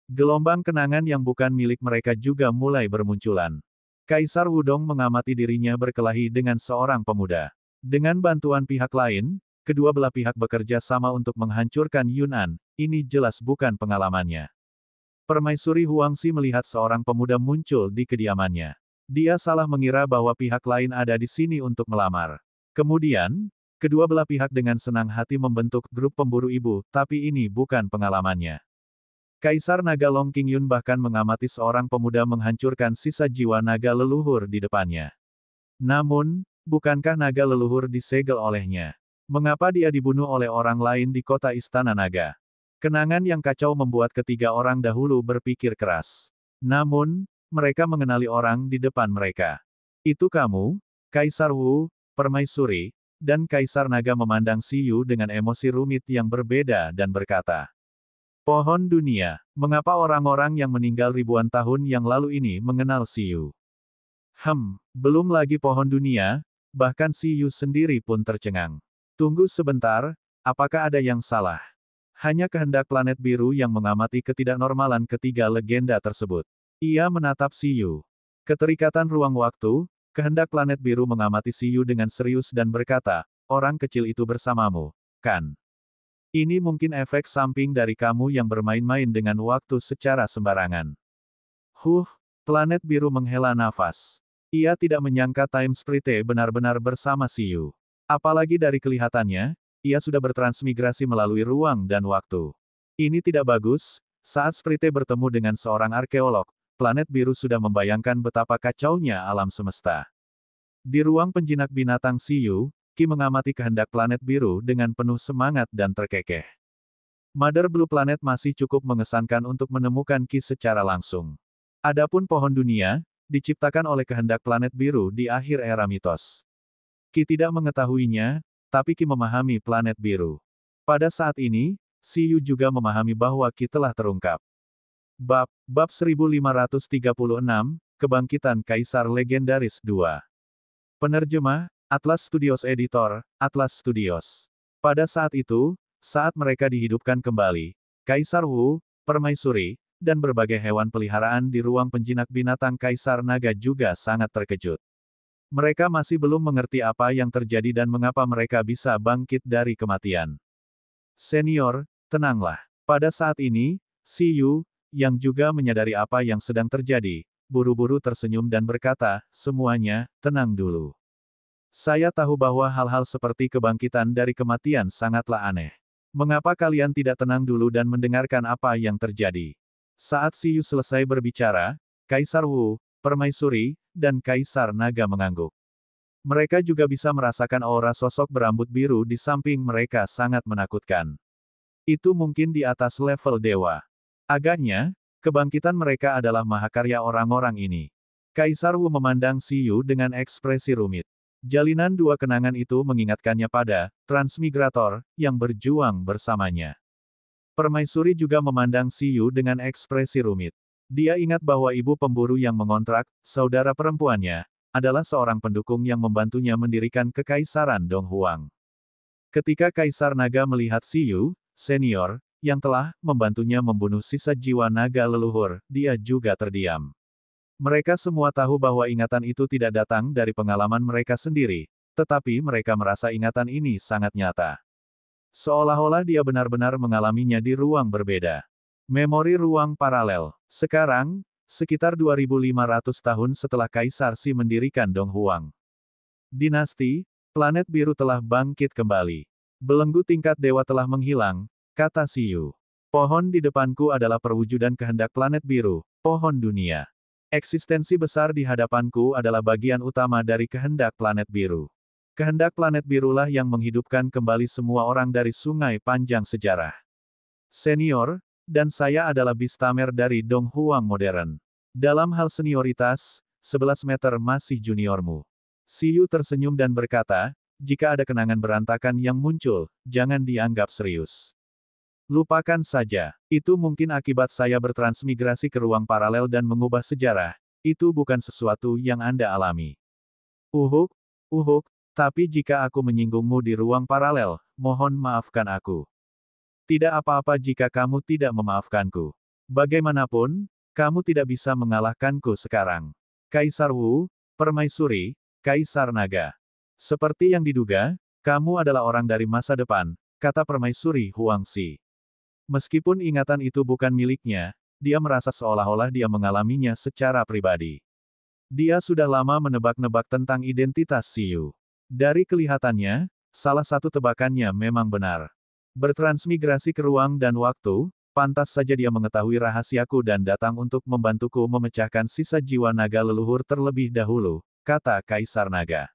Gelombang kenangan yang bukan milik mereka juga mulai bermunculan. Kaisar Wudong mengamati dirinya berkelahi dengan seorang pemuda. Dengan bantuan pihak lain, kedua belah pihak bekerja sama untuk menghancurkan Yun An, ini jelas bukan pengalamannya. Permaisuri Huangxi melihat seorang pemuda muncul di kediamannya. Dia salah mengira bahwa pihak lain ada di sini untuk melamar. Kemudian, kedua belah pihak dengan senang hati membentuk grup pemburu ibu, tapi ini bukan pengalamannya. Kaisar Naga Long Qingyun bahkan mengamati seorang pemuda menghancurkan sisa jiwa naga leluhur di depannya. Namun, bukankah naga leluhur disegel olehnya? Mengapa dia dibunuh oleh orang lain di kota Istana Naga? Kenangan yang kacau membuat ketiga orang dahulu berpikir keras. Namun, mereka mengenali orang di depan mereka. Itu kamu, Kaisar Wu, Permaisuri, dan Kaisar Naga memandang Si Yu dengan emosi rumit yang berbeda dan berkata, Pohon dunia, mengapa orang-orang yang meninggal ribuan tahun yang lalu ini mengenal Si Yu? Belum lagi pohon dunia, bahkan Si Yu sendiri pun tercengang. Tunggu sebentar, apakah ada yang salah? Hanya kehendak planet biru yang mengamati ketidaknormalan ketiga legenda tersebut. Ia menatap Si Yu. Keterikatan ruang waktu, kehendak planet biru mengamati Si Yu dengan serius dan berkata, orang kecil itu bersamamu, kan? Ini mungkin efek samping dari kamu yang bermain-main dengan waktu secara sembarangan. Planet biru menghela nafas. Ia tidak menyangka Time Sprite benar-benar bersama Si Yu. Apalagi dari kelihatannya, ia sudah bertransmigrasi melalui ruang dan waktu. Ini tidak bagus, saat Sprite bertemu dengan seorang arkeolog, planet biru sudah membayangkan betapa kacaunya alam semesta. Di ruang penjinak binatang Si Yu, Qi mengamati kehendak planet biru dengan penuh semangat dan terkekeh. Mother Blue Planet masih cukup mengesankan untuk menemukan Qi secara langsung. Adapun pohon dunia, diciptakan oleh kehendak planet biru di akhir era mitos. Qi tidak mengetahuinya, tapi Qi memahami planet biru. Pada saat ini, Si Yu juga memahami bahwa Qi telah terungkap. Bab 1536, Kebangkitan Kaisar Legendaris 2. Penerjemah, Atlas Studios Editor, Atlas Studios. Pada saat itu, saat mereka dihidupkan kembali, Kaisar Wu, Permaisuri, dan berbagai hewan peliharaan di ruang penjinak binatang Kaisar Naga juga sangat terkejut. Mereka masih belum mengerti apa yang terjadi dan mengapa mereka bisa bangkit dari kematian. Senior, tenanglah. Pada saat ini, Si Yu, yang juga menyadari apa yang sedang terjadi, buru-buru tersenyum dan berkata, semuanya, tenang dulu. Saya tahu bahwa hal-hal seperti kebangkitan dari kematian sangatlah aneh. Mengapa kalian tidak tenang dulu dan mendengarkan apa yang terjadi? Saat Si Yu selesai berbicara, Kaisar Wu, Permaisuri, dan Kaisar Naga mengangguk. Mereka juga bisa merasakan aura sosok berambut biru di samping mereka sangat menakutkan. Itu mungkin di atas level dewa. Agaknya, kebangkitan mereka adalah mahakarya orang-orang ini. Kaisar Wu memandang Si Yu dengan ekspresi rumit. Jalinan dua kenangan itu mengingatkannya pada transmigrator yang berjuang bersamanya. Permaisuri juga memandang Si Yu dengan ekspresi rumit. Dia ingat bahwa ibu pemburu yang mengontrak, saudara perempuannya, adalah seorang pendukung yang membantunya mendirikan Kekaisaran Dong Huang. Ketika Kaisar Naga melihat Si Yu, senior, yang telah membantunya membunuh sisa jiwa naga leluhur, dia juga terdiam. Mereka semua tahu bahwa ingatan itu tidak datang dari pengalaman mereka sendiri, tetapi mereka merasa ingatan ini sangat nyata. Seolah-olah dia benar-benar mengalaminya di ruang berbeda. Memori ruang paralel. Sekarang, sekitar 2500 tahun setelah Kaisar Si mendirikan Dong Huang. Dinasti, planet biru telah bangkit kembali. Belenggu tingkat dewa telah menghilang, kata Si Yu. Pohon di depanku adalah perwujudan kehendak planet biru, pohon dunia. Eksistensi besar di hadapanku adalah bagian utama dari kehendak planet biru. Kehendak planet birulah yang menghidupkan kembali semua orang dari sungai panjang sejarah. Senior, dan saya adalah Bistamer dari Dong Huang modern. Dalam hal senioritas, 11 meter masih juniormu. Si Yu tersenyum dan berkata, jika ada kenangan berantakan yang muncul, jangan dianggap serius. Lupakan saja. Itu mungkin akibat saya bertransmigrasi ke ruang paralel dan mengubah sejarah. Itu bukan sesuatu yang Anda alami. Uhuk, tapi jika aku menyinggungmu di ruang paralel, mohon maafkan aku. Tidak apa-apa jika kamu tidak memaafkanku. Bagaimanapun, kamu tidak bisa mengalahkanku sekarang. Kaisar Wu, Permaisuri, Kaisar Naga. Seperti yang diduga, kamu adalah orang dari masa depan, kata Permaisuri Huangxi. Meskipun ingatan itu bukan miliknya, dia merasa seolah-olah dia mengalaminya secara pribadi. Dia sudah lama menebak-nebak tentang identitas Si Yu. Dari kelihatannya, salah satu tebakannya memang benar. Bertransmigrasi ke ruang dan waktu, pantas saja dia mengetahui rahasiaku dan datang untuk membantuku memecahkan sisa jiwa naga leluhur terlebih dahulu, kata Kaisar Naga.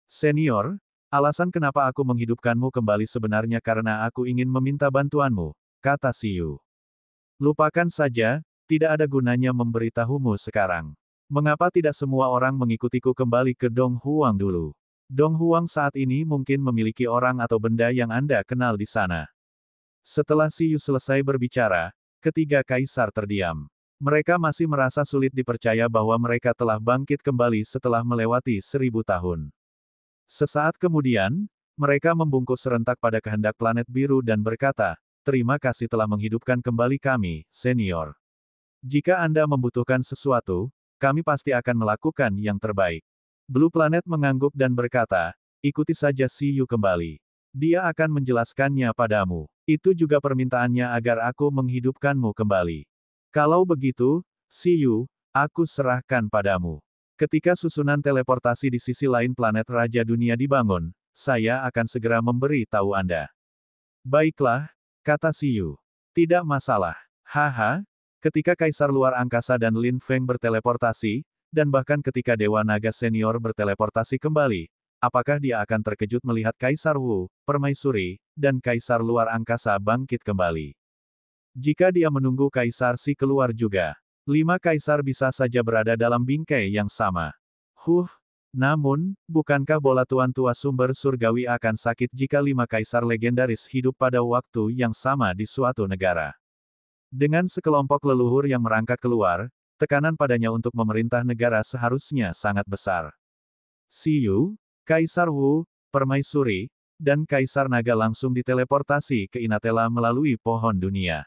Senior, alasan kenapa aku menghidupkanmu kembali sebenarnya karena aku ingin meminta bantuanmu, kata Siyu. Lupakan saja, tidak ada gunanya memberitahumu sekarang. Mengapa tidak semua orang mengikutiku kembali ke Dong Huang dulu? Dong Huang saat ini mungkin memiliki orang atau benda yang Anda kenal di sana. Setelah Siyu selesai berbicara, ketiga kaisar terdiam. Mereka masih merasa sulit dipercaya bahwa mereka telah bangkit kembali setelah melewati 1000 tahun. Sesaat kemudian, mereka membungkuk serentak pada kehendak planet biru dan berkata, "Terima kasih telah menghidupkan kembali kami, senior. Jika Anda membutuhkan sesuatu, kami pasti akan melakukan yang terbaik." Blue Planet mengangguk dan berkata, "Ikuti saja Siyu kembali. Dia akan menjelaskannya padamu. Itu juga permintaannya agar aku menghidupkanmu kembali. Kalau begitu, Siyu, aku serahkan padamu. Ketika susunan teleportasi di sisi lain planet Raja Dunia dibangun, saya akan segera memberi tahu Anda." "Baiklah," kata Siyu. "Tidak masalah. Haha." Ketika Kaisar Luar Angkasa dan Lin Feng berteleportasi, dan bahkan ketika Dewa Naga Senior berteleportasi kembali, apakah dia akan terkejut melihat Kaisar Wu, Permaisuri, dan Kaisar Luar Angkasa bangkit kembali? Jika dia menunggu Kaisar Si keluar juga, 5 kaisar bisa saja berada dalam bingkai yang sama. Namun, bukankah bola tuan tua sumber surgawi akan sakit jika 5 kaisar legendaris hidup pada waktu yang sama di suatu negara? Dengan sekelompok leluhur yang merangkak keluar, tekanan padanya untuk memerintah negara seharusnya sangat besar. Siyu, Kaisar Wu, Permaisuri, dan Kaisar Naga langsung diteleportasi ke Inatela melalui pohon dunia.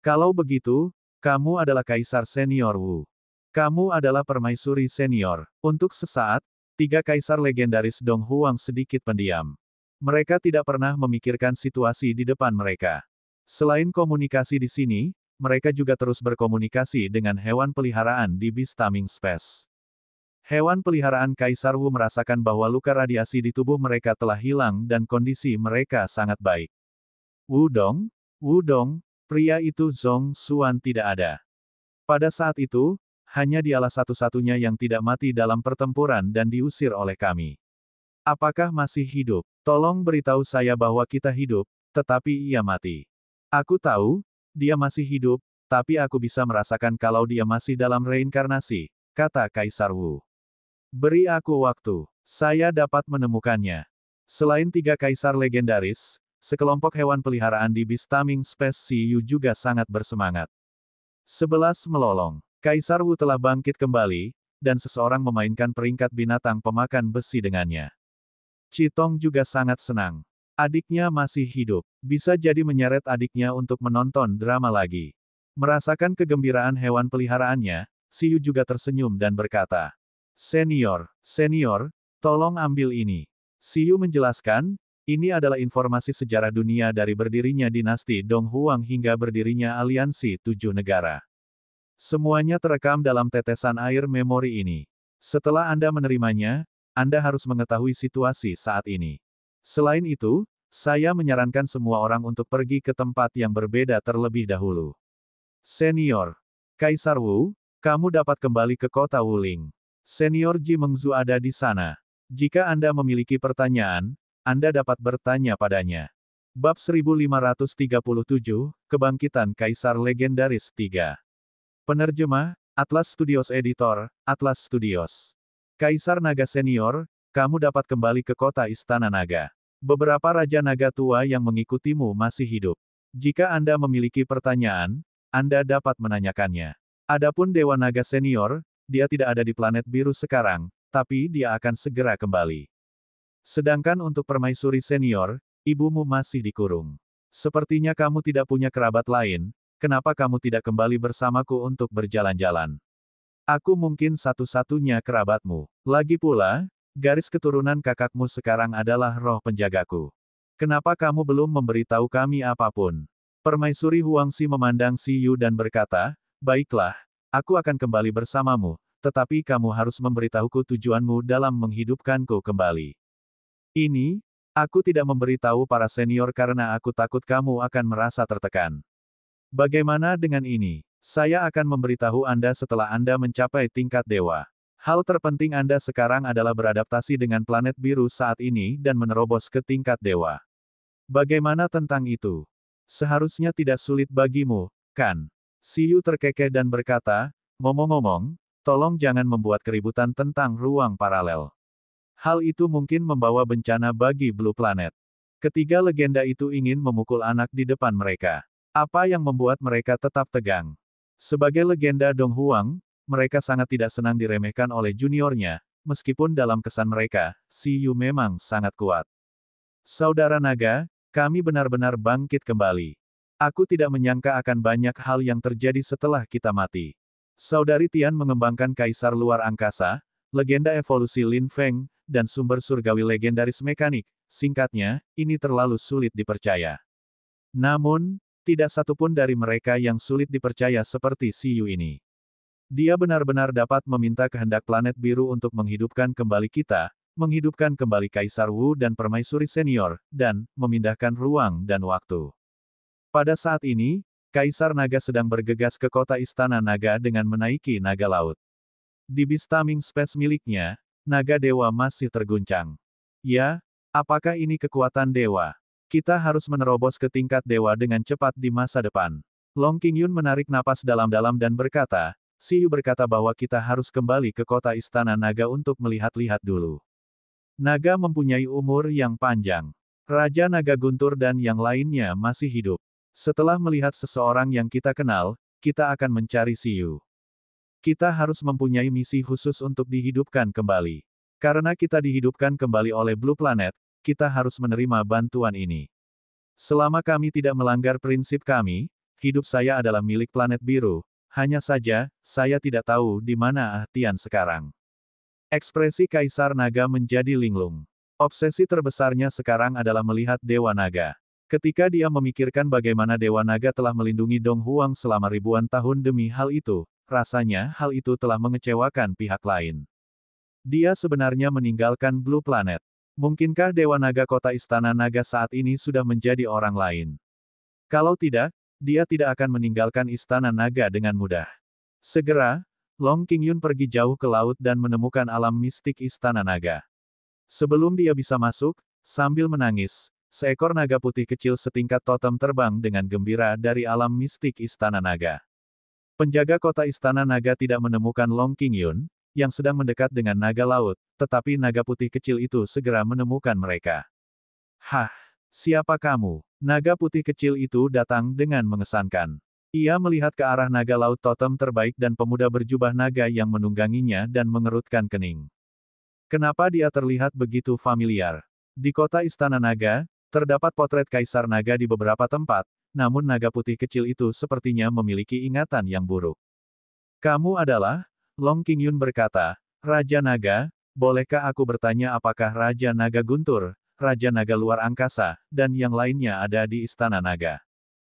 Kalau begitu, kamu adalah Kaisar Senior Wu. Kamu adalah Permaisuri Senior. Untuk sesaat, 3 kaisar legendaris Dong Huang sedikit pendiam. Mereka tidak pernah memikirkan situasi di depan mereka. Selain komunikasi di sini, mereka juga terus berkomunikasi dengan hewan peliharaan di Beastaming Space. Hewan peliharaan Kaisar Wu merasakan bahwa luka radiasi di tubuh mereka telah hilang dan kondisi mereka sangat baik. Wudong, pria itu Zhong Xuan tidak ada. Pada saat itu, hanya dialah satu-satunya yang tidak mati dalam pertempuran dan diusir oleh kami. Apakah masih hidup? Tolong beritahu saya bahwa kita hidup, tetapi ia mati. Aku tahu, dia masih hidup, tapi aku bisa merasakan kalau dia masih dalam reinkarnasi, kata Kaisar Wu. Beri aku waktu, saya dapat menemukannya. Selain 3 kaisar legendaris, sekelompok hewan peliharaan di Beastaming Space Siyu juga sangat bersemangat. 11 melolong. Kaisar Wu telah bangkit kembali, dan seseorang memainkan peringkat binatang pemakan besi dengannya. Chitong juga sangat senang. Adiknya masih hidup. Bisa jadi menyeret adiknya untuk menonton drama lagi. Merasakan kegembiraan hewan peliharaannya, Siyu juga tersenyum dan berkata, Senior, tolong ambil ini. Siyu menjelaskan, ini adalah informasi sejarah dunia dari berdirinya dinasti Dong Huang hingga berdirinya aliansi 7 negara. Semuanya terekam dalam tetesan air memori ini. Setelah Anda menerimanya, Anda harus mengetahui situasi saat ini. Selain itu, saya menyarankan semua orang untuk pergi ke tempat yang berbeda terlebih dahulu. Senior, Kaisar Wu, kamu dapat kembali ke kota Wuling. Senior Ji Mengzu ada di sana. Jika Anda memiliki pertanyaan, Anda dapat bertanya padanya. Bab 1537, Kebangkitan Kaisar Legendaris 3. Penerjemah, Atlas Studios Editor, Atlas Studios. Kaisar Naga Senior, kamu dapat kembali ke kota Istana Naga. Beberapa Raja Naga tua yang mengikutimu masih hidup. Jika Anda memiliki pertanyaan, Anda dapat menanyakannya. Adapun Dewa Naga Senior, dia tidak ada di planet biru sekarang, tapi dia akan segera kembali. Sedangkan untuk Permaisuri Senior, ibumu masih dikurung. Sepertinya kamu tidak punya kerabat lain, kenapa kamu tidak kembali bersamaku untuk berjalan-jalan? Aku mungkin satu-satunya kerabatmu. Lagi pula, garis keturunan kakakmu sekarang adalah roh penjagaku. Kenapa kamu belum memberitahu kami apapun? Permaisuri Huangxi memandang Siyu dan berkata, baiklah, aku akan kembali bersamamu, tetapi kamu harus memberitahuku tujuanmu dalam menghidupkanku kembali. Ini, aku tidak memberitahu para senior karena aku takut kamu akan merasa tertekan. Bagaimana dengan ini? Saya akan memberitahu Anda setelah Anda mencapai tingkat dewa. Hal terpenting Anda sekarang adalah beradaptasi dengan planet biru saat ini dan menerobos ke tingkat dewa. Bagaimana tentang itu? Seharusnya tidak sulit bagimu, kan? Siyu terkekeh dan berkata, ngomong-ngomong, tolong jangan membuat keributan tentang ruang paralel. Hal itu mungkin membawa bencana bagi Blue Planet. Ketiga legenda itu ingin memukul anak di depan mereka. Apa yang membuat mereka tetap tegang? Sebagai legenda Dong Huang, mereka sangat tidak senang diremehkan oleh juniornya, meskipun dalam kesan mereka, Siyu memang sangat kuat. Saudara naga, kami benar-benar bangkit kembali. Aku tidak menyangka akan banyak hal yang terjadi setelah kita mati. Saudari Tian mengembangkan kaisar luar angkasa, legenda evolusi Lin Feng, dan sumber surgawi legendaris mekanik. Singkatnya, ini terlalu sulit dipercaya. Namun, tidak satupun dari mereka yang sulit dipercaya seperti Siyu ini. Dia benar-benar dapat meminta kehendak planet biru untuk menghidupkan kembali kita, menghidupkan kembali Kaisar Wu dan Permaisuri Senior, dan memindahkan ruang dan waktu. Pada saat ini, Kaisar Naga sedang bergegas ke kota Istana Naga dengan menaiki naga laut. Di Bistaming Space miliknya, naga dewa masih terguncang. Ya, apakah ini kekuatan dewa? Kita harus menerobos ke tingkat dewa dengan cepat di masa depan. Long Qingyun menarik napas dalam-dalam dan berkata, Siyu berkata bahwa kita harus kembali ke kota Istana Naga untuk melihat-lihat dulu. Naga mempunyai umur yang panjang. Raja Naga Guntur dan yang lainnya masih hidup. Setelah melihat seseorang yang kita kenal, kita akan mencari Siyu. Kita harus mempunyai misi khusus untuk dihidupkan kembali. Karena kita dihidupkan kembali oleh Blue Planet, kita harus menerima bantuan ini. Selama kami tidak melanggar prinsip kami, hidup saya adalah milik planet biru. Hanya saja, saya tidak tahu di mana Tian sekarang. Ekspresi Kaisar Naga menjadi linglung. Obsesi terbesarnya sekarang adalah melihat Dewa Naga. Ketika dia memikirkan bagaimana Dewa Naga telah melindungi Dong Huang selama ribuan tahun demi hal itu, rasanya hal itu telah mengecewakan pihak lain. Dia sebenarnya meninggalkan Blue Planet. Mungkinkah Dewa Naga kota Istana Naga saat ini sudah menjadi orang lain? Kalau tidak, dia tidak akan meninggalkan Istana Naga dengan mudah. Segera, Long Qingyun pergi jauh ke laut dan menemukan alam mistik Istana Naga. Sebelum dia bisa masuk, sambil menangis, seekor naga putih kecil setingkat totem terbang dengan gembira dari alam mistik Istana Naga. Penjaga kota Istana Naga tidak menemukan Long Qingyun, yang sedang mendekat dengan naga laut, tetapi naga putih kecil itu segera menemukan mereka. Hah, siapa kamu? Naga putih kecil itu datang dengan mengesankan. Ia melihat ke arah naga laut totem terbaik dan pemuda berjubah naga yang menungganginya dan mengerutkan kening. Kenapa dia terlihat begitu familiar? Di kota Istana Naga, terdapat potret Kaisar Naga di beberapa tempat, namun naga putih kecil itu sepertinya memiliki ingatan yang buruk. Kamu adalah? Long Qingyun berkata, Raja Naga, bolehkah aku bertanya apakah Raja Naga Guntur, Raja Naga luar angkasa, dan yang lainnya ada di Istana Naga?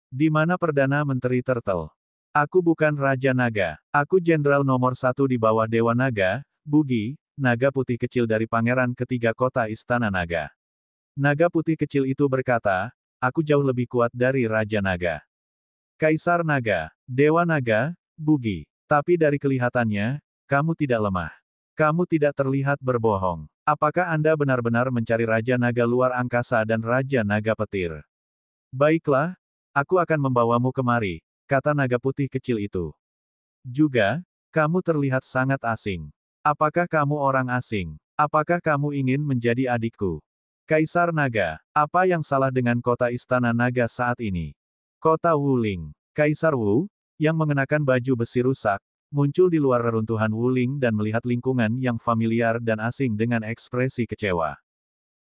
Di mana Perdana Menteri Turtle? Aku bukan Raja Naga. Aku Jenderal nomor 1 di bawah Dewa Naga, Bugi, naga putih kecil dari Pangeran Ketiga Kota Istana Naga. Naga putih kecil itu berkata, aku jauh lebih kuat dari Raja Naga. Kaisar Naga, Dewa Naga, Bugi. Tapi dari kelihatannya, kamu tidak lemah. Kamu tidak terlihat berbohong. Apakah Anda benar-benar mencari Raja Naga luar angkasa dan Raja Naga petir? Baiklah, aku akan membawamu kemari, kata naga putih kecil itu. Juga, kamu terlihat sangat asing. Apakah kamu orang asing? Apakah kamu ingin menjadi adikku? Kaisar Naga, apa yang salah dengan kota Istana Naga saat ini? Kota Wuling. Kaisar Wu, yang mengenakan baju besi rusak, muncul di luar reruntuhan Wuling dan melihat lingkungan yang familiar dan asing dengan ekspresi kecewa.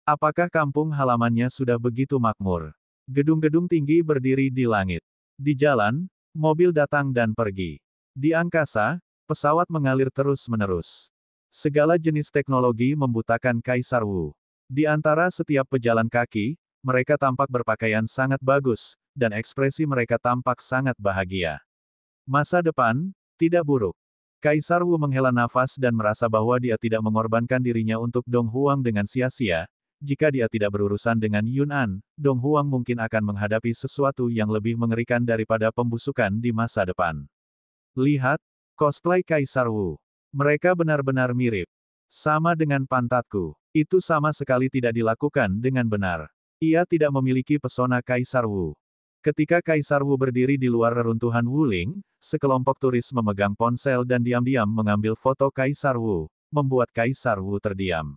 Apakah kampung halamannya sudah begitu makmur? Gedung-gedung tinggi berdiri di langit. Di jalan, mobil datang dan pergi. Di angkasa, pesawat mengalir terus-menerus. Segala jenis teknologi membutakan Kaisar Wu. Di antara setiap pejalan kaki, mereka tampak berpakaian sangat bagus, dan ekspresi mereka tampak sangat bahagia. Masa depan, tidak buruk. Kaisar Wu menghela nafas dan merasa bahwa dia tidak mengorbankan dirinya untuk Dong Huang dengan sia-sia, jika dia tidak berurusan dengan Yun'an, Dong Huang mungkin akan menghadapi sesuatu yang lebih mengerikan daripada pembusukan di masa depan. Lihat, cosplay Kaisar Wu. Mereka benar-benar mirip. Sama dengan pantatku. Itu sama sekali tidak dilakukan dengan benar. Ia tidak memiliki pesona Kaisar Wu. Ketika Kaisar Wu berdiri di luar reruntuhan Wuling, sekelompok turis memegang ponsel dan diam-diam mengambil foto Kaisar Wu, membuat Kaisar Wu terdiam.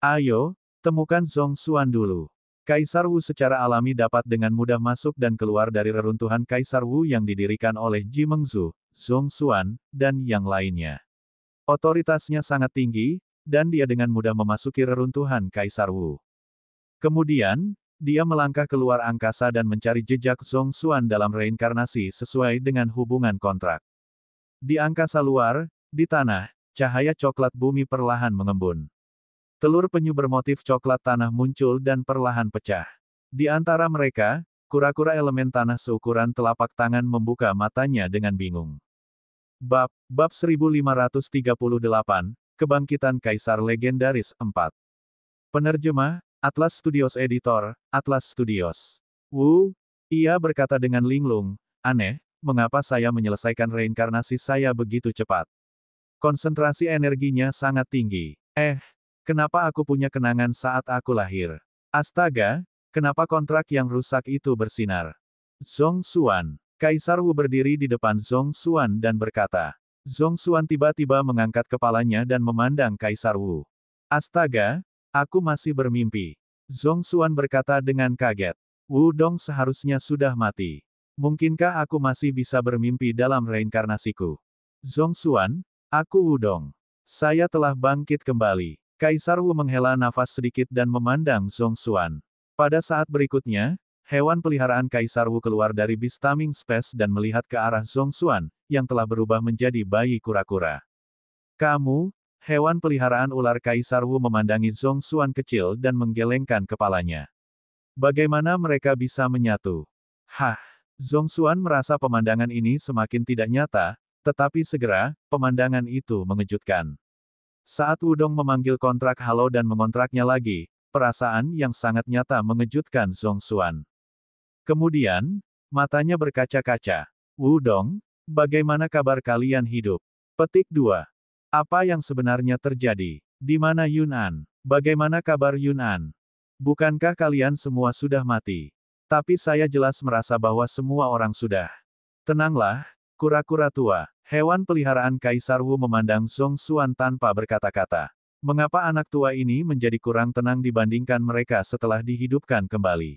Ayo, temukan Zhong Xuan dulu. Kaisar Wu secara alami dapat dengan mudah masuk dan keluar dari reruntuhan Kaisar Wu yang didirikan oleh Ji Mengzu, Zhong Xuan, dan yang lainnya. Otoritasnya sangat tinggi, dan dia dengan mudah memasuki reruntuhan Kaisar Wu. Kemudian, dia melangkah keluar angkasa dan mencari jejak Zhong Xuan dalam reinkarnasi sesuai dengan hubungan kontrak. Di angkasa luar, di tanah, cahaya coklat bumi perlahan mengembun. Telur penyu bermotif coklat tanah muncul dan perlahan pecah. Di antara mereka, kura-kura elemen tanah seukuran telapak tangan membuka matanya dengan bingung. Bab 1538, Kebangkitan Kaisar Legendaris 4. Penerjemah, Atlas Studios Editor, Atlas Studios. Wu, ia berkata dengan linglung, aneh, mengapa saya menyelesaikan reinkarnasi saya begitu cepat? Konsentrasi energinya sangat tinggi. Kenapa aku punya kenangan saat aku lahir? Astaga, kenapa kontrak yang rusak itu bersinar? Zhong Xuan. Kaisar Wu berdiri di depan Zhong Xuan dan berkata. Zhong Xuan tiba-tiba mengangkat kepalanya dan memandang Kaisar Wu. Astaga, aku masih bermimpi. Zhong Xuan berkata dengan kaget. Wu Dong seharusnya sudah mati. Mungkinkah aku masih bisa bermimpi dalam reinkarnasiku? Zhong Xuan, aku Wu Dong. Saya telah bangkit kembali. Kaisar Wu menghela nafas sedikit dan memandang Zhong Xuan. Pada saat berikutnya, hewan peliharaan Kaisar Wu keluar dari Bistaming Space dan melihat ke arah Zhong Xuan, yang telah berubah menjadi bayi kura-kura. Kamu, hewan peliharaan ular Kaisar Wu memandangi Zhong Xuan kecil dan menggelengkan kepalanya. Bagaimana mereka bisa menyatu? Hah! Zhong Xuan merasa pemandangan ini semakin tidak nyata, tetapi segera, pemandangan itu mengejutkan. Saat Wudong memanggil kontrak halo dan mengontraknya lagi, perasaan yang sangat nyata mengejutkan Zhong Xuan. Kemudian, matanya berkaca-kaca. Wudong, bagaimana kabar kalian hidup? Petik 2. Apa yang sebenarnya terjadi? Di mana Yun'an? Bagaimana kabar Yun'an? Bukankah kalian semua sudah mati? Tapi saya jelas merasa bahwa semua orang sudah. Tenanglah, kura-kura tua. Hewan peliharaan Kaisar Wu memandang Zhong Xuan tanpa berkata-kata. Mengapa anak tua ini menjadi kurang tenang dibandingkan mereka setelah dihidupkan kembali?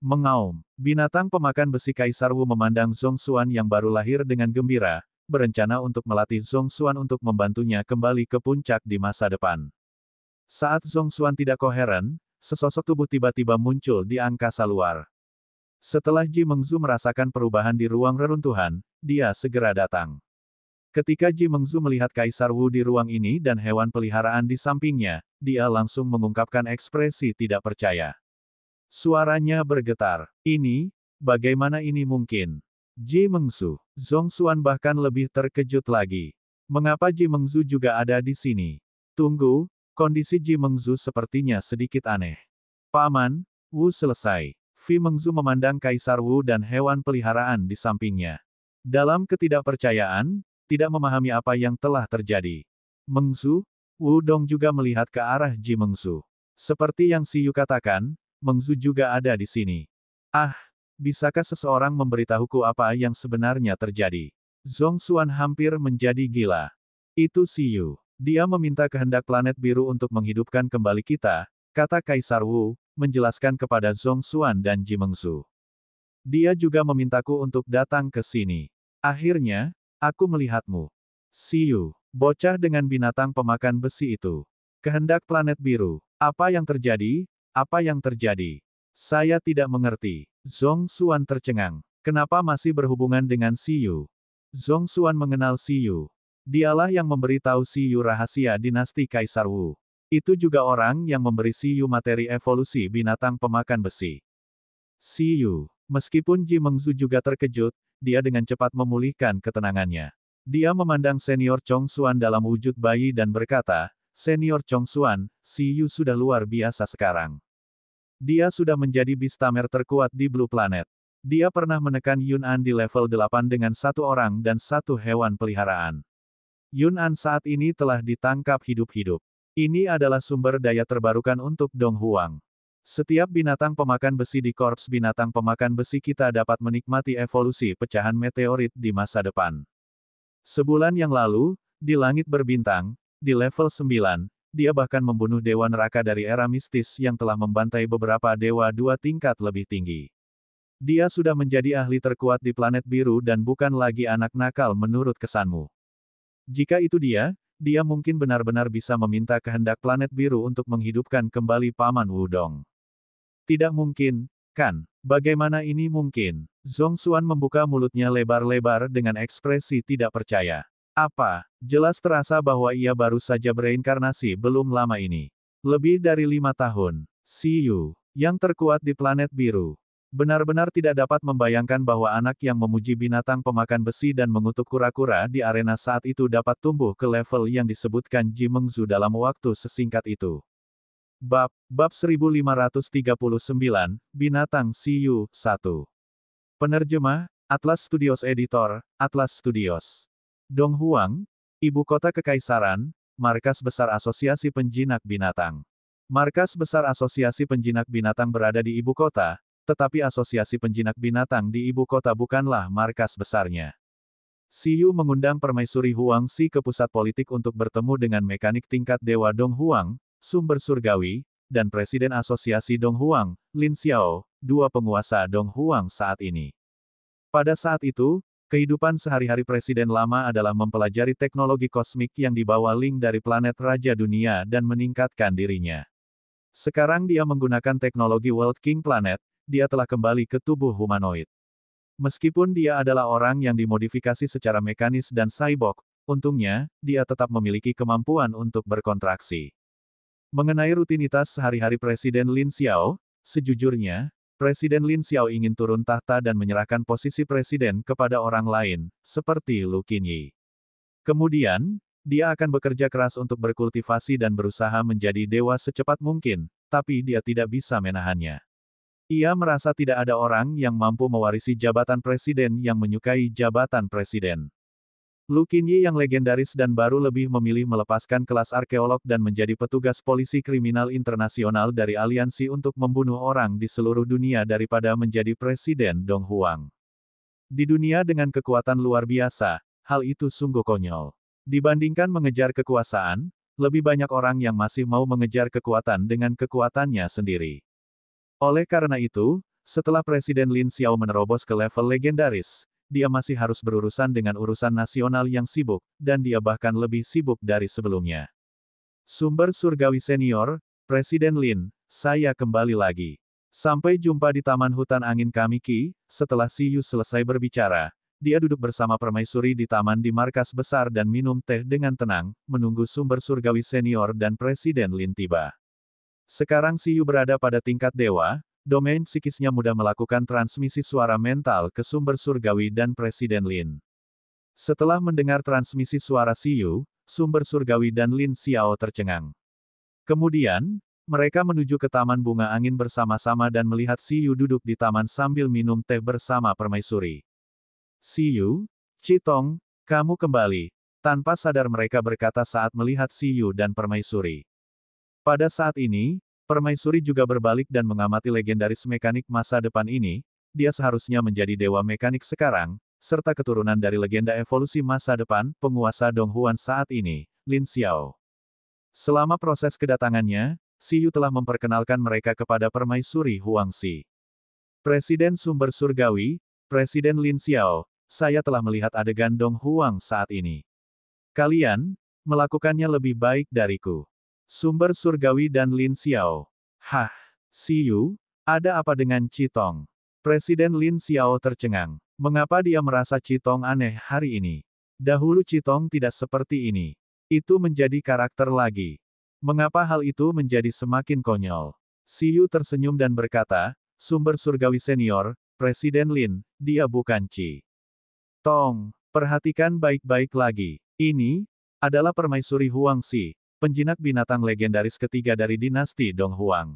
Mengaum. Binatang pemakan besi Kaisar Wu memandang Zhong Xuan yang baru lahir dengan gembira, berencana untuk melatih Zhong Xuan untuk membantunya kembali ke puncak di masa depan. Saat Zhong Xuan tidak koheren, sesosok tubuh tiba-tiba muncul di angkasa luar. Setelah Ji Mengzu merasakan perubahan di ruang reruntuhan, dia segera datang. Ketika Ji Mengzu melihat Kaisar Wu di ruang ini dan hewan peliharaan di sampingnya, dia langsung mengungkapkan ekspresi tidak percaya. Suaranya bergetar. Bagaimana ini mungkin? Ji Mengzu. Zhong Xuan bahkan lebih terkejut lagi. Mengapa Ji Mengzu juga ada di sini? Tunggu, kondisi Ji Mengzu sepertinya sedikit aneh. Paman, Wu selesai. Fi Mengzu memandang Kaisar Wu dan hewan peliharaan di sampingnya. Dalam ketidakpercayaan, tidak memahami apa yang telah terjadi. Mengzu, Wu Dong juga melihat ke arah Ji Mengzu. Seperti yang Si Yu katakan, Mengzu juga ada di sini. Bisakah seseorang memberitahuku apa yang sebenarnya terjadi? Zhong Xuan hampir menjadi gila. Itu Si Yu. Dia meminta kehendak planet biru untuk menghidupkan kembali kita, kata Kaisar Wu, menjelaskan kepada Zhong Xuan dan Ji Mengzu. Dia juga memintaku untuk datang ke sini. Akhirnya, aku melihatmu. Si Yu, bocah dengan binatang pemakan besi itu. Kehendak planet biru. Apa yang terjadi? Apa yang terjadi? Saya tidak mengerti. Zhong Xuan tercengang. Kenapa masih berhubungan dengan Si Yu? Zhong Xuan mengenal Si Yu. Dialah yang memberitahu Si Yu rahasia dinasti Kaisar Wu. Itu juga orang yang memberi Si Yu materi evolusi binatang pemakan besi. Si Yu. Meskipun Ji Mengzu juga terkejut, dia dengan cepat memulihkan ketenangannya. Dia memandang senior Chong Xuan dalam wujud bayi dan berkata, senior Chong Xuan, Si Yu sudah luar biasa sekarang. Dia sudah menjadi Beastamer terkuat di Blue Planet. Dia pernah menekan Yun An di level 8 dengan satu orang dan satu hewan peliharaan. Yun An saat ini telah ditangkap hidup-hidup. Ini adalah sumber daya terbarukan untuk Dong Huang. Setiap binatang pemakan besi di korps binatang pemakan besi kita dapat menikmati evolusi pecahan meteorit di masa depan. Sebulan yang lalu, di langit berbintang, di level 9, dia bahkan membunuh dewa neraka dari era mistis yang telah membantai beberapa dewa 2 tingkat lebih tinggi. Dia sudah menjadi ahli terkuat di planet biru dan bukan lagi anak nakal menurut kesanmu. Jika itu dia mungkin benar-benar bisa meminta kehendak planet biru untuk menghidupkan kembali Paman Wudong. Tidak mungkin, kan? Bagaimana ini mungkin? Zhong Xuan membuka mulutnya lebar-lebar dengan ekspresi tidak percaya. Apa? Jelas terasa bahwa ia baru saja bereinkarnasi belum lama ini. Lebih dari 5 tahun. Si Yu, yang terkuat di planet biru. Benar-benar tidak dapat membayangkan bahwa anak yang memuji binatang pemakan besi dan mengutuk kura-kura di arena saat itu dapat tumbuh ke level yang disebutkan Ji Mengzu dalam waktu sesingkat itu. Bab 1539, Binatang Si Yu, 1. Penerjemah, Atlas Studios Editor, Atlas Studios. Dong Huang, Ibu Kota Kekaisaran, Markas Besar Asosiasi Penjinak Binatang. Markas Besar Asosiasi Penjinak Binatang berada di ibu kota, tetapi Asosiasi Penjinak Binatang di ibu kota bukanlah markas besarnya. Si Yu mengundang Permaisuri Huang Si ke pusat politik untuk bertemu dengan mekanik tingkat Dewa Dong Huang, sumber surgawi, dan Presiden Asosiasi Dong Huang, Lin Xiao, dua penguasa Dong Huang saat ini. Pada saat itu, kehidupan sehari-hari Presiden lama adalah mempelajari teknologi kosmik yang dibawa Ling dari planet Raja Dunia dan meningkatkan dirinya. Sekarang dia menggunakan teknologi World King Planet, dia telah kembali ke tubuh humanoid. Meskipun dia adalah orang yang dimodifikasi secara mekanis dan cyborg, untungnya, dia tetap memiliki kemampuan untuk berkontraksi. Mengenai rutinitas sehari-hari Presiden Lin Xiao, sejujurnya, Presiden Lin Xiao ingin turun tahta dan menyerahkan posisi presiden kepada orang lain, seperti Lu Qinyi. Kemudian, dia akan bekerja keras untuk berkultivasi dan berusaha menjadi dewa secepat mungkin, tapi dia tidak bisa menahannya. Ia merasa tidak ada orang yang mampu mewarisi jabatan presiden yang menyukai jabatan presiden. Lu Qinyi yang legendaris dan baru lebih memilih melepaskan kelas arkeolog dan menjadi petugas polisi kriminal internasional dari aliansi untuk membunuh orang di seluruh dunia daripada menjadi presiden Dong Huang. Di dunia dengan kekuatan luar biasa, hal itu sungguh konyol. Dibandingkan mengejar kekuasaan, lebih banyak orang yang masih mau mengejar kekuatan dengan kekuatannya sendiri. Oleh karena itu, setelah Presiden Lin Xiao menerobos ke level legendaris, dia masih harus berurusan dengan urusan nasional yang sibuk, dan dia bahkan lebih sibuk dari sebelumnya. Sumber Surgawi Senior, Presiden Lin, saya kembali lagi. Sampai jumpa di Taman Hutan Angin Kamiki. Setelah Si Yu selesai berbicara, dia duduk bersama permaisuri di taman di markas besar dan minum teh dengan tenang, menunggu Sumber Surgawi Senior dan Presiden Lin tiba. Sekarang Si Yu berada pada tingkat dewa, domain psikisnya mudah melakukan transmisi suara mental ke sumber surgawi dan Presiden Lin. Setelah mendengar transmisi suara Si Yu, sumber surgawi dan Lin Xiao tercengang. Kemudian, mereka menuju ke Taman Bunga Angin bersama-sama dan melihat Si Yu duduk di taman sambil minum teh bersama permaisuri. Si Yu, Citong, kamu kembali. Tanpa sadar mereka berkata saat melihat Si Yu dan permaisuri. Pada saat ini, permaisuri juga berbalik dan mengamati legendaris mekanik masa depan ini, dia seharusnya menjadi dewa mekanik sekarang, serta keturunan dari legenda evolusi masa depan, penguasa Dong Huan saat ini, Lin Xiao. Selama proses kedatangannya, Si Yu telah memperkenalkan mereka kepada permaisuri Huang Si. Presiden Sumber Surgawi, Presiden Lin Xiao, saya telah melihat adegan Dong Huang saat ini. Kalian melakukannya lebih baik dariku. Sumber Surgawi dan Lin Xiao. Hah, Si Yu, ada apa dengan Citong? Presiden Lin Xiao tercengang. Mengapa dia merasa Citong aneh hari ini? Dahulu Citong tidak seperti ini. Itu menjadi karakter lagi. Mengapa hal itu menjadi semakin konyol? Si Yu tersenyum dan berkata, Sumber Surgawi Senior, Presiden Lin, dia bukan Tong. Perhatikan baik-baik lagi. Ini adalah permaisuri Huang Si. penjinak binatang legendaris ketiga dari dinasti Dong Huang.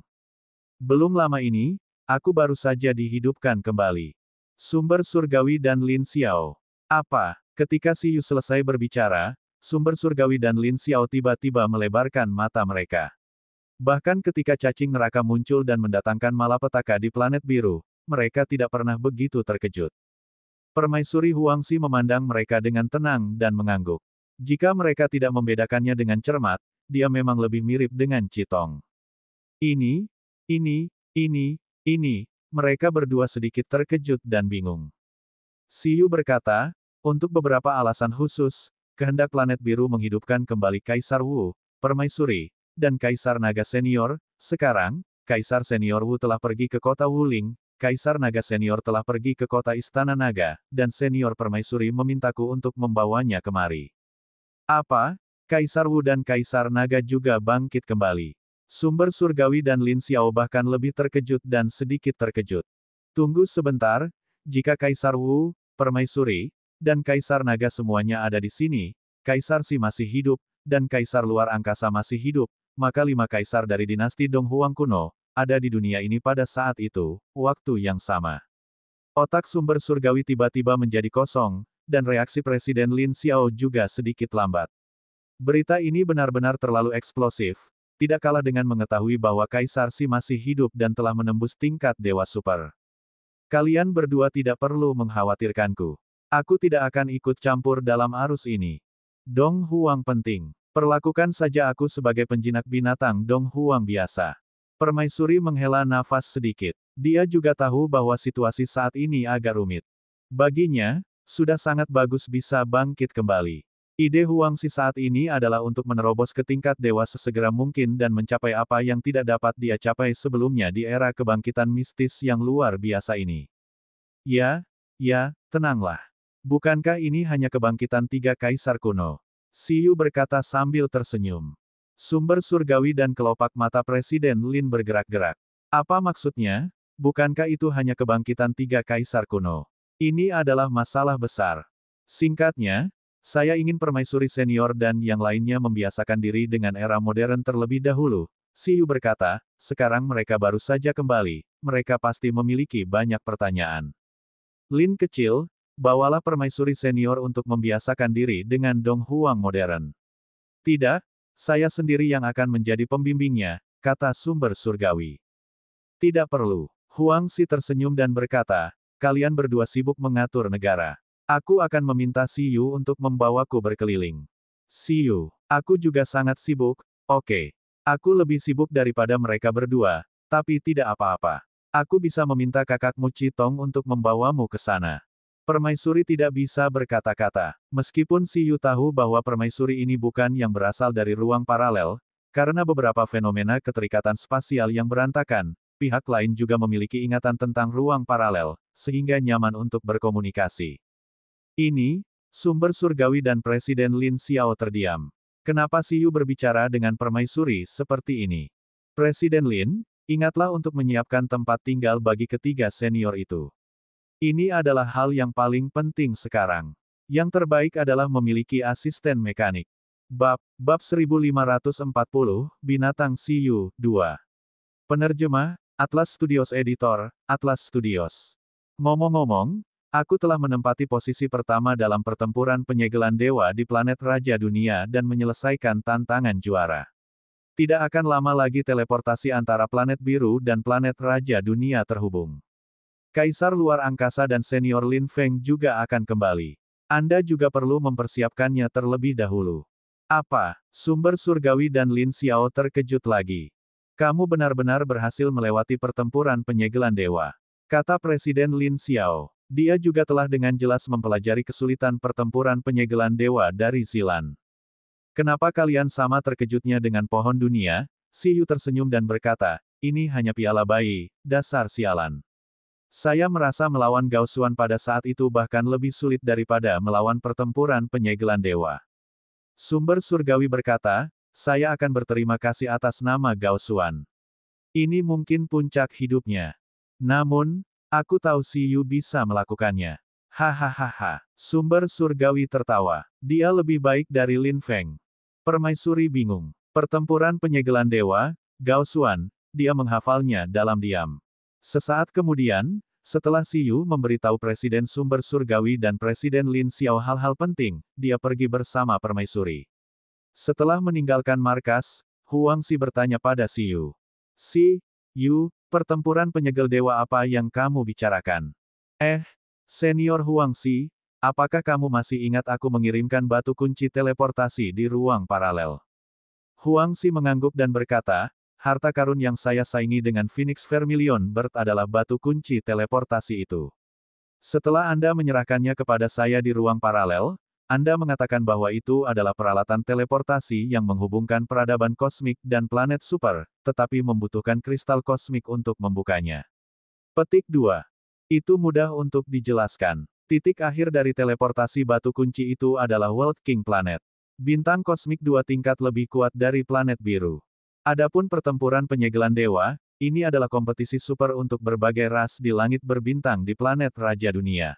Belum lama ini, aku baru saja dihidupkan kembali. Sumber surgawi dan Lin Xiao. Apa? Ketika Si Yu selesai berbicara, sumber surgawi dan Lin Xiao tiba-tiba melebarkan mata mereka. Bahkan ketika cacing neraka muncul dan mendatangkan malapetaka di planet biru, mereka tidak pernah begitu terkejut. Permaisuri Huangxi memandang mereka dengan tenang dan mengangguk. Jika mereka tidak membedakannya dengan cermat, dia memang lebih mirip dengan Citong. Ini, mereka berdua sedikit terkejut dan bingung. Si Yu berkata, untuk beberapa alasan khusus, kehendak planet biru menghidupkan kembali Kaisar Wu, Permaisuri, dan Kaisar Naga Senior. Sekarang, Kaisar Senior Wu telah pergi ke kota Wuling, Kaisar Naga Senior telah pergi ke kota Istana Naga, dan Senior Permaisuri memintaku untuk membawanya kemari. Apa? Kaisar Wu dan Kaisar Naga juga bangkit kembali. Sumber surgawi dan Lin Xiao bahkan lebih terkejut dan sedikit terkejut. Tunggu sebentar, jika Kaisar Wu, Permaisuri, dan Kaisar Naga semuanya ada di sini, Kaisar Si masih hidup, dan Kaisar luar angkasa masih hidup, maka 5 kaisar dari dinasti Dong Huang kuno, ada di dunia ini pada saat itu, waktu yang sama. Otak sumber surgawi tiba-tiba menjadi kosong, dan reaksi Presiden Lin Xiao juga sedikit lambat. Berita ini benar-benar terlalu eksplosif, tidak kalah dengan mengetahui bahwa Kaisar Si masih hidup dan telah menembus tingkat Dewa Super. Kalian berdua tidak perlu mengkhawatirkanku. Aku tidak akan ikut campur dalam arus ini. Dong Huang penting. Perlakukan saja aku sebagai penjinak binatang Dong Huang biasa. Permaisuri menghela nafas sedikit. Dia juga tahu bahwa situasi saat ini agak rumit. Baginya, sudah sangat bagus bisa bangkit kembali. Ide Huangxi saat ini adalah untuk menerobos ke tingkat dewa sesegera mungkin dan mencapai apa yang tidak dapat dia capai sebelumnya di era kebangkitan mistis yang luar biasa ini. Ya, tenanglah. Bukankah ini hanya kebangkitan 3 kaisar kuno? Si Yu berkata sambil tersenyum. Sumber surgawi dan kelopak mata Presiden Lin bergerak-gerak. Apa maksudnya? Bukankah itu hanya kebangkitan 3 kaisar kuno? Ini adalah masalah besar. Singkatnya, saya ingin permaisuri senior dan yang lainnya membiasakan diri dengan era modern terlebih dahulu. Si Yu berkata, sekarang mereka baru saja kembali, mereka pasti memiliki banyak pertanyaan. Lin kecil, bawalah permaisuri senior untuk membiasakan diri dengan Dong Huang modern. Tidak, saya sendiri yang akan menjadi pembimbingnya, kata sumber surgawi. Tidak perlu. Huangxi tersenyum dan berkata, kalian berdua sibuk mengatur negara. Aku akan meminta Si Yu untuk membawaku berkeliling. Si Yu, aku juga sangat sibuk, oke. Aku lebih sibuk daripada mereka berdua, tapi tidak apa-apa. Aku bisa meminta kakakmu Citong untuk membawamu ke sana. Permaisuri tidak bisa berkata-kata. Meskipun Si Yu tahu bahwa permaisuri ini bukan yang berasal dari ruang paralel, karena beberapa fenomena keterikatan spasial yang berantakan, pihak lain juga memiliki ingatan tentang ruang paralel, sehingga nyaman untuk berkomunikasi. Ini, sumber surgawi dan Presiden Lin Xiao terdiam. Kenapa Si Yu berbicara dengan permaisuri seperti ini? Presiden Lin, ingatlah untuk menyiapkan tempat tinggal bagi ketiga senior itu. Ini adalah hal yang paling penting sekarang. Yang terbaik adalah memiliki asisten mekanik. Bab 1540, Binatang Si Yu, 2. Penerjemah, Atlas Studios Editor, Atlas Studios. Ngomong-ngomong, aku telah menempati posisi pertama dalam pertempuran penyegelan dewa di planet Raja Dunia dan menyelesaikan tantangan juara. Tidak akan lama lagi teleportasi antara planet biru dan planet Raja Dunia terhubung. Kaisar luar angkasa dan senior Lin Feng juga akan kembali. Anda juga perlu mempersiapkannya terlebih dahulu. Apa? Sumber surgawi dan Lin Xiao terkejut lagi. Kamu benar-benar berhasil melewati pertempuran penyegelan dewa, kata Presiden Lin Xiao. Dia juga telah dengan jelas mempelajari kesulitan pertempuran penyegelan dewa dari Zilan. Kenapa kalian sama terkejutnya dengan pohon dunia? Si Yu tersenyum dan berkata, ini hanya piala bayi, dasar sialan. Saya merasa melawan Gao Xuan pada saat itu bahkan lebih sulit daripada melawan pertempuran penyegelan dewa. Sumber surgawi berkata, saya akan berterima kasih atas nama Gao Xuan. Ini mungkin puncak hidupnya. Namun, aku tahu Si Yu bisa melakukannya. Hahaha. Sumber surgawi tertawa. Dia lebih baik dari Lin Feng. Permaisuri bingung. Pertempuran penyegelan dewa, Gao Xuan, dia menghafalnya dalam diam. Sesaat kemudian, setelah Siyu memberitahu Presiden Sumber Surgawi dan Presiden Lin Xiao hal-hal penting, dia pergi bersama Permaisuri. Setelah meninggalkan markas, Huang Xi bertanya pada Siyu. Yu, pertempuran penyegel dewa apa yang kamu bicarakan? Senior Huang Xi, apakah kamu masih ingat aku mengirimkan batu kunci teleportasi di ruang paralel? Huang Xi mengangguk dan berkata, harta karun yang saya saingi dengan Phoenix Vermilion Bird adalah batu kunci teleportasi itu. Setelah Anda menyerahkannya kepada saya di ruang paralel, Anda mengatakan bahwa itu adalah peralatan teleportasi yang menghubungkan peradaban kosmik dan planet super, tetapi membutuhkan kristal kosmik untuk membukanya. Petik 2. Itu mudah untuk dijelaskan. Titik akhir dari teleportasi batu kunci itu adalah World King Planet. Bintang kosmik 2 tingkat lebih kuat dari planet biru. Adapun pertempuran penyegelan dewa, ini adalah kompetisi super untuk berbagai ras di langit berbintang di planet Raja Dunia.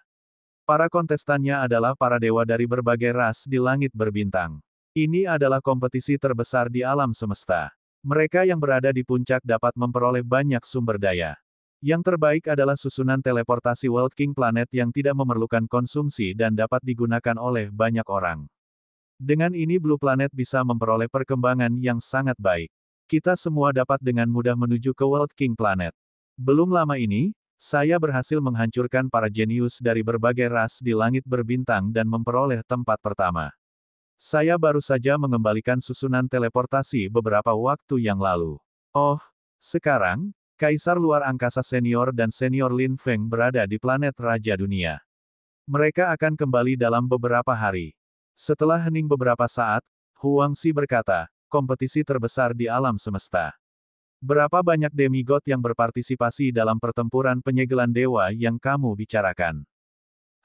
Para kontestannya adalah para dewa dari berbagai ras di langit berbintang. Ini adalah kompetisi terbesar di alam semesta. Mereka yang berada di puncak dapat memperoleh banyak sumber daya. Yang terbaik adalah susunan teleportasi World King Planet yang tidak memerlukan konsumsi dan dapat digunakan oleh banyak orang. Dengan ini Blue Planet bisa memperoleh perkembangan yang sangat baik. Kita semua dapat dengan mudah menuju ke World King Planet. Belum lama ini, saya berhasil menghancurkan para jenius dari berbagai ras di langit berbintang dan memperoleh tempat pertama. Saya baru saja mengembalikan susunan teleportasi beberapa waktu yang lalu. Oh, sekarang, Kaisar Luar Angkasa Senior dan Senior Lin Feng berada di planet Raja Dunia. Mereka akan kembali dalam beberapa hari. Setelah hening beberapa saat, Huang Xi berkata, kompetisi terbesar di alam semesta. Berapa banyak demigod yang berpartisipasi dalam pertempuran penyegelan dewa yang kamu bicarakan?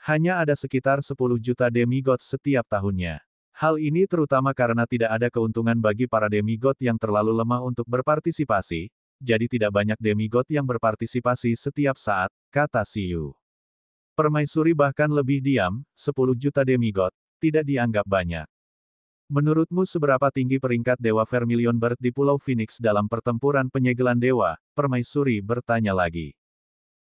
Hanya ada sekitar 10 juta demigod setiap tahunnya. Hal ini terutama karena tidak ada keuntungan bagi para demigod yang terlalu lemah untuk berpartisipasi, jadi tidak banyak demigod yang berpartisipasi setiap saat, kata Siyu. Permaisuri bahkan lebih diam, 10 juta demigod, tidak dianggap banyak. Menurutmu seberapa tinggi peringkat Dewa Vermilion Bird di Pulau Phoenix dalam pertempuran penyegelan dewa? Permaisuri bertanya lagi.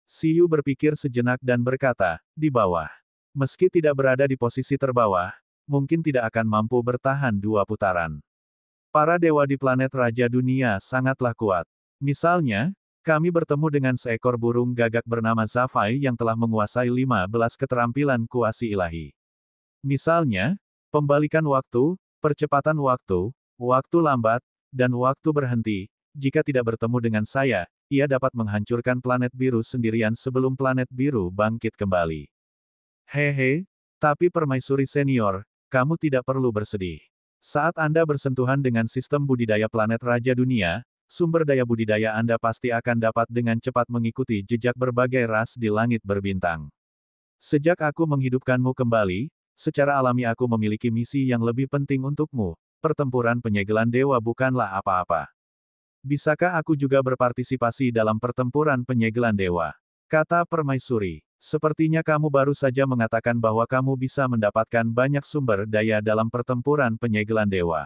Siyu berpikir sejenak dan berkata, di bawah. Meski tidak berada di posisi terbawah, mungkin tidak akan mampu bertahan 2 putaran. Para dewa di planet Raja Dunia sangatlah kuat. Misalnya, kami bertemu dengan seekor burung gagak bernama Zafai yang telah menguasai 15 keterampilan kuasi ilahi. Misalnya, pembalikan waktu, percepatan waktu, waktu lambat, dan waktu berhenti. Jika tidak bertemu dengan saya, ia dapat menghancurkan planet biru sendirian sebelum planet biru bangkit kembali. Hehe, tapi Permaisuri Senior, kamu tidak perlu bersedih. Saat Anda bersentuhan dengan sistem budidaya planet Raja Dunia, sumber daya budidaya Anda pasti akan dapat dengan cepat mengikuti jejak berbagai ras di langit berbintang. Sejak aku menghidupkanmu kembali, secara alami aku memiliki misi yang lebih penting untukmu, pertempuran penyegelan dewa bukanlah apa-apa. Bisakah aku juga berpartisipasi dalam pertempuran penyegelan dewa? Kata Permaisuri, sepertinya kamu baru saja mengatakan bahwa kamu bisa mendapatkan banyak sumber daya dalam pertempuran penyegelan dewa.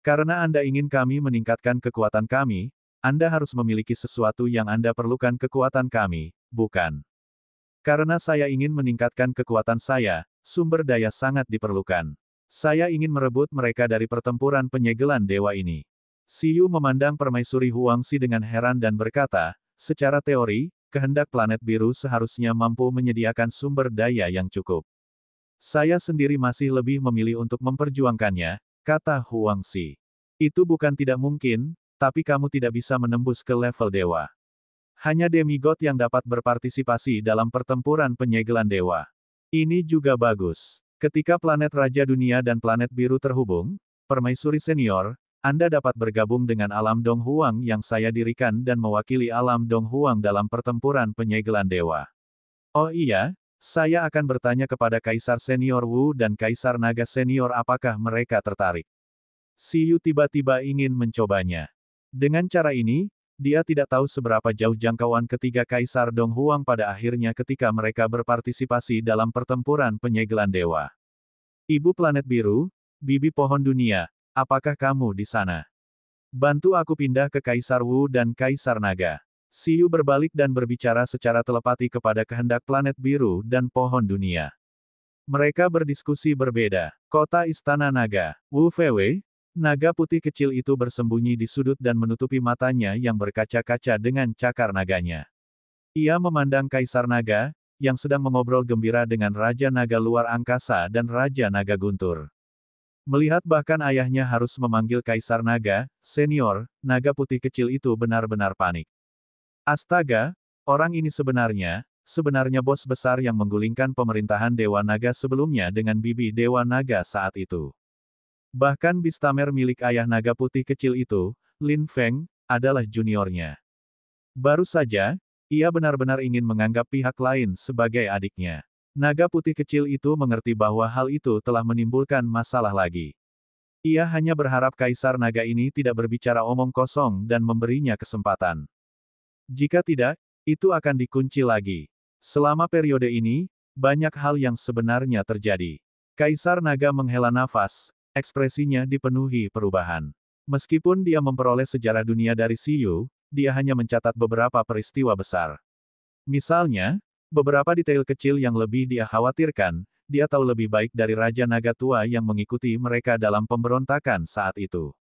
Karena Anda ingin kami meningkatkan kekuatan kami, Anda harus memiliki sesuatu yang Anda perlukan kekuatan kami, bukan? Karena saya ingin meningkatkan kekuatan saya, sumber daya sangat diperlukan. Saya ingin merebut mereka dari pertempuran penyegelan dewa ini. Siyu memandang Permaisuri Huang Xi dengan heran dan berkata, secara teori, kehendak planet biru seharusnya mampu menyediakan sumber daya yang cukup. Saya sendiri masih lebih memilih untuk memperjuangkannya, kata Huang Xi. Itu bukan tidak mungkin, tapi kamu tidak bisa menembus ke level dewa. Hanya demigod yang dapat berpartisipasi dalam pertempuran penyegelan dewa. Ini juga bagus. Ketika planet Raja Dunia dan planet biru terhubung, Permaisuri Senior, Anda dapat bergabung dengan alam Dong Huang yang saya dirikan dan mewakili alam Dong Huang dalam pertempuran penyegelan dewa. Oh iya, saya akan bertanya kepada Kaisar Senior Wu dan Kaisar Naga Senior apakah mereka tertarik. Siyu tiba-tiba ingin mencobanya. Dengan cara ini, dia tidak tahu seberapa jauh jangkauan ketiga Kaisar Dong Huang pada akhirnya ketika mereka berpartisipasi dalam pertempuran penyegelan dewa. Ibu planet biru, bibi pohon dunia, apakah kamu di sana? Bantu aku pindah ke Kaisar Wu dan Kaisar Naga. Siyu berbalik dan berbicara secara telepati kepada kehendak planet biru dan pohon dunia. Mereka berdiskusi berbeda. Kota Istana Naga. Wu Fei, naga putih kecil itu bersembunyi di sudut dan menutupi matanya yang berkaca-kaca dengan cakar naganya. Ia memandang Kaisar Naga, yang sedang mengobrol gembira dengan Raja Naga Luar Angkasa dan Raja Naga Guntur. Melihat bahkan ayahnya harus memanggil Kaisar Naga, senior, naga putih kecil itu benar-benar panik. Astaga, orang ini sebenarnya bos besar yang menggulingkan pemerintahan Dewa Naga sebelumnya dengan bibi Dewa Naga saat itu. Bahkan Bistamer milik ayah naga putih kecil itu, Lin Feng, adalah juniornya. Baru saja, ia benar-benar ingin menganggap pihak lain sebagai adiknya. Naga putih kecil itu mengerti bahwa hal itu telah menimbulkan masalah lagi. Ia hanya berharap Kaisar Naga ini tidak berbicara omong kosong dan memberinya kesempatan. Jika tidak, itu akan dikunci lagi. Selama periode ini, banyak hal yang sebenarnya terjadi. Kaisar Naga menghela nafas, ekspresinya dipenuhi perubahan. Meskipun dia memperoleh sejarah dunia dari Siyu, dia hanya mencatat beberapa peristiwa besar. Misalnya, beberapa detail kecil yang lebih dia khawatirkan, dia tahu lebih baik dari Raja Naga tua yang mengikuti mereka dalam pemberontakan saat itu.